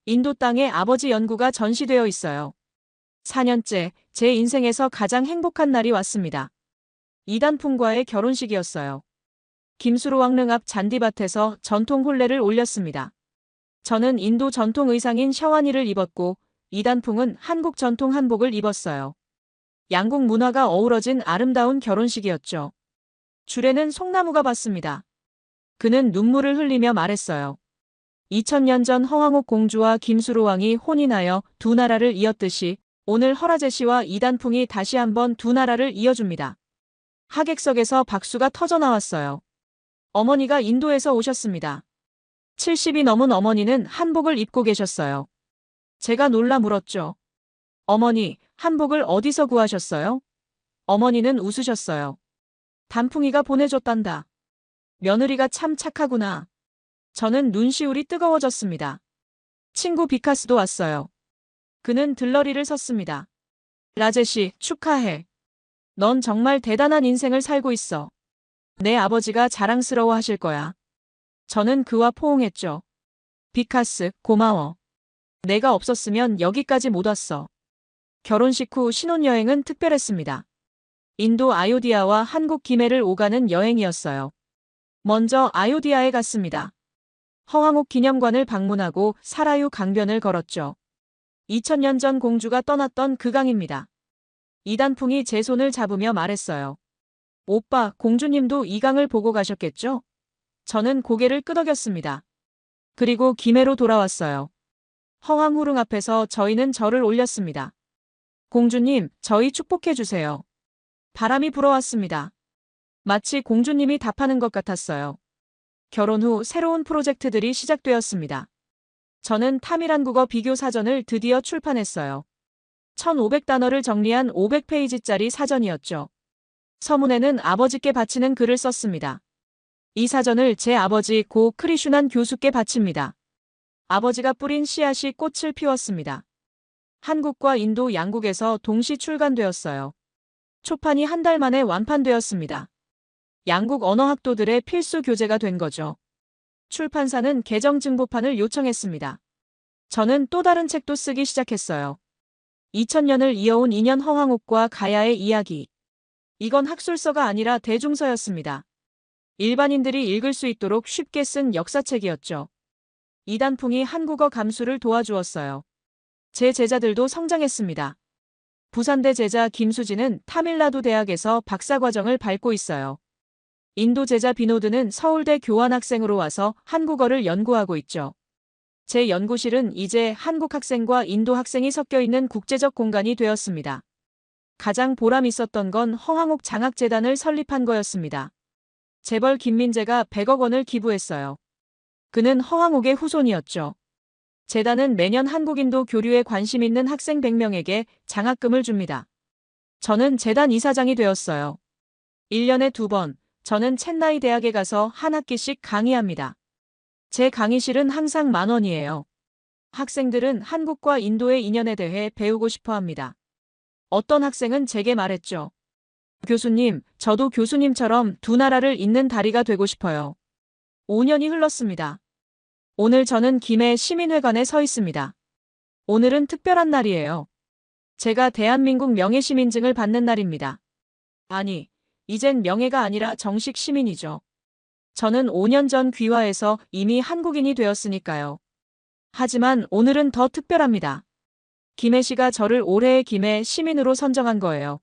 인도 땅에 아버지 연구가 전시되어 있어요. 4년째 제 인생에서 가장 행복한 날이 왔습니다. 이단풍과의 결혼식이었어요. 김수로 왕릉 앞 잔디밭에서 전통 혼례를 올렸습니다. 저는 인도 전통 의상인 샤와니를 입었고 이단풍은 한국 전통 한복을 입었어요. 양국 문화가 어우러진 아름다운 결혼식이었죠. 주례는 송나무가 받습니다. 그는 눈물을 흘리며 말했어요. 2000년 전 허황옥 공주와 김수로 왕이 혼인하여 두 나라를 이었듯이 오늘 허라제시와 이단풍이 다시 한번 두 나라를 이어줍니다. 하객석에서 박수가 터져 나왔어요. 어머니가 인도에서 오셨습니다. 70이 넘은 어머니는 한복을 입고 계셨어요. 제가 놀라 물었죠. 어머니, 한복을 어디서 구하셨어요? 어머니는 웃으셨어요. 단풍이가 보내줬단다. 며느리가 참 착하구나. 저는 눈시울이 뜨거워졌습니다. 친구 비카스도 왔어요. 그는 들러리를 섰습니다. 라제시, 축하해. 넌 정말 대단한 인생을 살고 있어. 내 아버지가 자랑스러워 하실 거야. 저는 그와 포옹했죠. 비카스, 고마워. 내가 없었으면 여기까지 못 왔어. 결혼식 후 신혼여행은 특별했습니다. 인도 아요디아와 한국 김해를 오가는 여행이었어요. 먼저 아요디아에 갔습니다. 허황옥 기념관을 방문하고 사라유 강변을 걸었죠. 2000년 전 공주가 떠났던 그 강입니다. 이단풍이 제 손을 잡으며 말했어요. 오빠, 공주님도 이 강을 보고 가셨겠죠? 저는 고개를 끄덕였습니다. 그리고 김해로 돌아왔어요. 허황후릉 앞에서 저희는 절을 올렸습니다. 공주님, 저희 축복해 주세요. 바람이 불어왔습니다. 마치 공주님이 답하는 것 같았어요. 결혼 후 새로운 프로젝트들이 시작되었습니다. 저는 타밀 한국어 비교 사전을 드디어 출판했어요. 1500단어를 정리한 500페이지짜리 사전이었죠. 서문에는 아버지께 바치는 글을 썼습니다. 이 사전을 제 아버지 고 크리슈난 교수께 바칩니다. 아버지가 뿌린 씨앗이 꽃을 피웠습니다. 한국과 인도 양국에서 동시 출간되었어요. 초판이 한 달 만에 완판되었습니다. 양국 언어학도들의 필수 교재가 된 거죠. 출판사는 개정 증보판을 요청했습니다. 저는 또 다른 책도 쓰기 시작했어요. 2000년을 이어온 인연 허황옥과 가야의 이야기. 이건 학술서가 아니라 대중서였습니다. 일반인들이 읽을 수 있도록 쉽게 쓴 역사책이었죠. 이단풍이 한국어 감수를 도와주었어요. 제 제자들도 성장했습니다. 부산대 제자 김수진은 타밀나두 대학에서 박사과정을 밟고 있어요. 인도 제자 비노드는 서울대 교환학생으로 와서 한국어를 연구하고 있죠. 제 연구실은 이제 한국 학생과 인도 학생이 섞여 있는 국제적 공간이 되었습니다. 가장 보람 있었던 건 허황옥 장학재단을 설립한 거였습니다. 재벌 김민재가 100억 원을 기부했어요. 그는 허황옥의 후손이었죠. 재단은 매년 한국인도 교류에 관심 있는 학생 100명에게 장학금을 줍니다. 저는 재단 이사장이 되었어요. 1년에 2번, 저는 첸나이 대학에 가서 한 학기씩 강의합니다. 제 강의실은 항상 10,000원이에요. 학생들은 한국과 인도의 인연에 대해 배우고 싶어 합니다. 어떤 학생은 제게 말했죠. 교수님, 저도 교수님처럼 두 나라를 잇는 다리가 되고 싶어요. 5년이 흘렀습니다. 오늘 저는 김해 시민회관에 서 있습니다. 오늘은 특별한 날이에요. 제가 대한민국 명예시민증을 받는 날입니다. 아니, 이젠 명예가 아니라 정식 시민이죠. 저는 5년 전 귀화해서 이미 한국인이 되었으니까요. 하지만 오늘은 더 특별합니다. 김해시가 저를 올해의 김해 시민으로 선정한 거예요.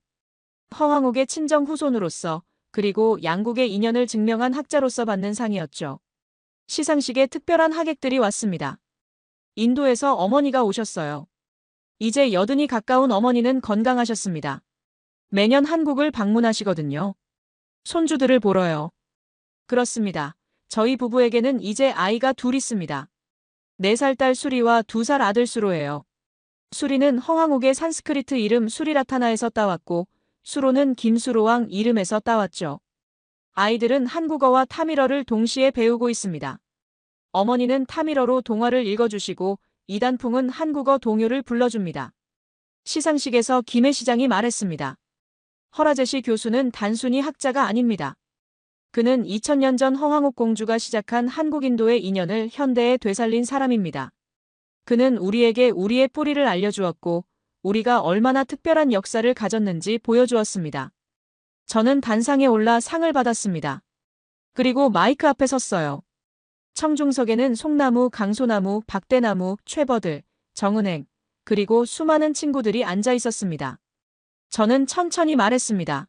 허황옥의 친정 후손으로서, 그리고 양국의 인연을 증명한 학자로서 받는 상이었죠. 시상식에 특별한 하객들이 왔습니다. 인도에서 어머니가 오셨어요. 이제 80이 가까운 어머니는 건강하셨습니다. 매년 한국을 방문하시거든요. 손주들을 보러요. 그렇습니다. 저희 부부에게는 이제 아이가 둘 있습니다. 4살 딸 수리와 2살 아들 수로예요. 수리는 허황옥의 산스크리트 이름 수리라타나에서 따왔고, 수로는 김수로왕 이름에서 따왔죠. 아이들은 한국어와 타밀어를 동시에 배우고 있습니다. 어머니는 타밀어로 동화를 읽어주시고 이단풍은 한국어 동요를 불러줍니다. 시상식에서 김해시장이 말했습니다. 허라제시 교수는 단순히 학자가 아닙니다. 그는 2000년 전 허황옥 공주가 시작한 한국-인도의 인연을 현대에 되살린 사람입니다. 그는 우리에게 우리의 뿌리를 알려주었고 우리가 얼마나 특별한 역사를 가졌는지 보여주었습니다. 저는 단상에 올라 상을 받았습니다. 그리고 마이크 앞에 섰어요. 청중석에는 송나무, 강소나무, 박대나무, 최버들, 정은행, 그리고 수많은 친구들이 앉아 있었습니다. 저는 천천히 말했습니다.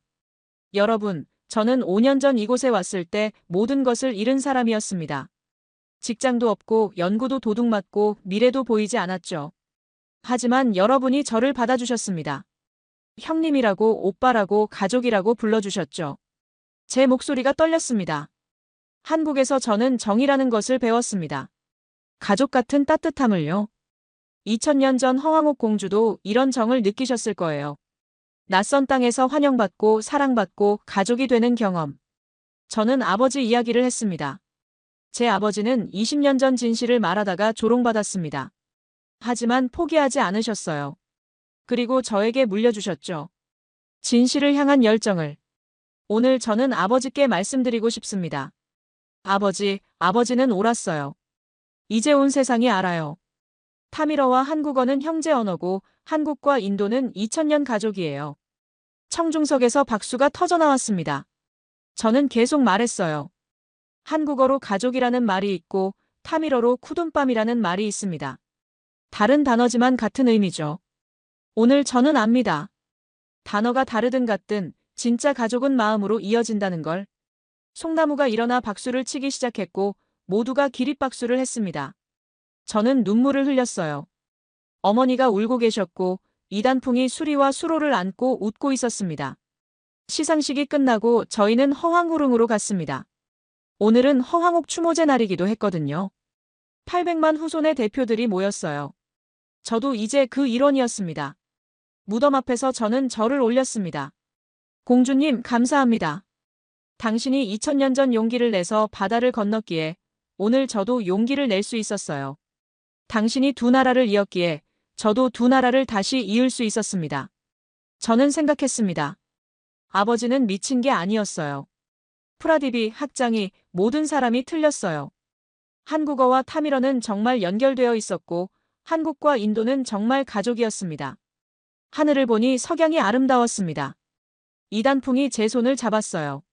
여러분, 저는 5년 전 이곳에 왔을 때 모든 것을 잃은 사람이었습니다. 직장도 없고 연구도 도둑맞고 미래도 보이지 않았죠. 하지만 여러분이 저를 받아주셨습니다. 형님이라고, 오빠라고, 가족이라고 불러주셨죠. 제 목소리가 떨렸습니다. 한국에서 저는 정이라는 것을 배웠습니다. 가족 같은 따뜻함을요. 2000년 전 허황옥 공주도 이런 정을 느끼셨을 거예요. 낯선 땅에서 환영받고 사랑받고 가족이 되는 경험. 저는 아버지 이야기를 했습니다. 제 아버지는 20년 전 진실을 말하다가 조롱받았습니다. 하지만 포기하지 않으셨어요. 그리고 저에게 물려주셨죠. 진실을 향한 열정을. 오늘 저는 아버지께 말씀드리고 싶습니다. 아버지는 옳았어요. 이제 온 세상이 알아요. 타밀어와 한국어는 형제 언어고 한국과 인도는 2000년 가족이에요. 청중석에서 박수가 터져나왔습니다. 저는 계속 말했어요. 한국어로 가족이라는 말이 있고 타밀어로 쿠둔밤이라는 말이 있습니다. 다른 단어지만 같은 의미죠. 오늘 저는 압니다. 단어가 다르든 같든 진짜 가족은 마음으로 이어진다는 걸. 송나무가 일어나 박수를 치기 시작했고 모두가 기립박수를 했습니다. 저는 눈물을 흘렸어요. 어머니가 울고 계셨고 이단풍이 수리와 수로를 안고 웃고 있었습니다. 시상식이 끝나고 저희는 허황후릉으로 갔습니다. 오늘은 허황옥 추모제 날이기도 했거든요. 800만 후손의 대표들이 모였어요. 저도 이제 그 일원이었습니다. 무덤 앞에서 저는 절을 올렸습니다. 공주님, 감사합니다. 당신이 2000년 전 용기를 내서 바다를 건넜기에 오늘 저도 용기를 낼 수 있었어요. 당신이 두 나라를 이었기에 저도 두 나라를 다시 이을 수 있었습니다. 저는 생각했습니다. 아버지는 미친 게 아니었어요. 프라디비, 학장이, 모든 사람이 틀렸어요. 한국어와 타밀어는 정말 연결되어 있었고 한국과 인도는 정말 가족이었습니다. 하늘을 보니 석양이 아름다웠습니다. 이단풍이 제 손을 잡았어요.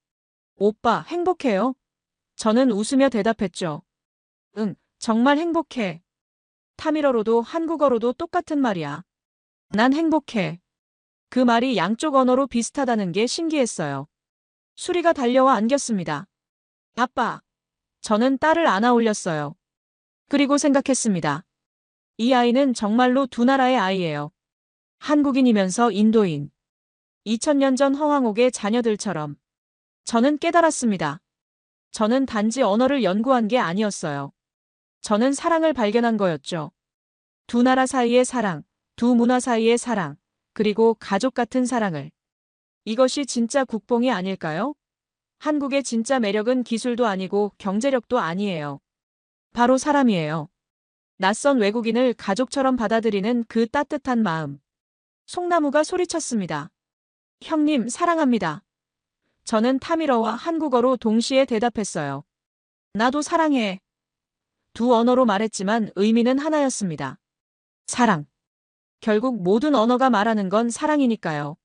오빠, 행복해요? 저는 웃으며 대답했죠. 응, 정말 행복해. 타밀어로도 한국어로도 똑같은 말이야. 난 행복해. 그 말이 양쪽 언어로 비슷하다는 게 신기했어요. 수리가 달려와 안겼습니다. 아빠. 저는 딸을 안아 올렸어요. 그리고 생각했습니다. 이 아이는 정말로 두 나라의 아이예요. 한국인이면서 인도인. 2000년 전 허황옥의 자녀들처럼. 저는 깨달았습니다. 저는 단지 언어를 연구한 게 아니었어요. 저는 사랑을 발견한 거였죠. 두 나라 사이의 사랑, 두 문화 사이의 사랑, 그리고 가족 같은 사랑을. 이것이 진짜 국뽕이 아닐까요? 한국의 진짜 매력은 기술도 아니고 경제력도 아니에요. 바로 사람이에요. 낯선 외국인을 가족처럼 받아들이는 그 따뜻한 마음. 송나무가 소리쳤습니다. 형님, 사랑합니다. 저는 타밀어와 한국어로 동시에 대답했어요. 나도 사랑해. 두 언어로 말했지만 의미는 하나였습니다. 사랑. 결국 모든 언어가 말하는 건 사랑이니까요.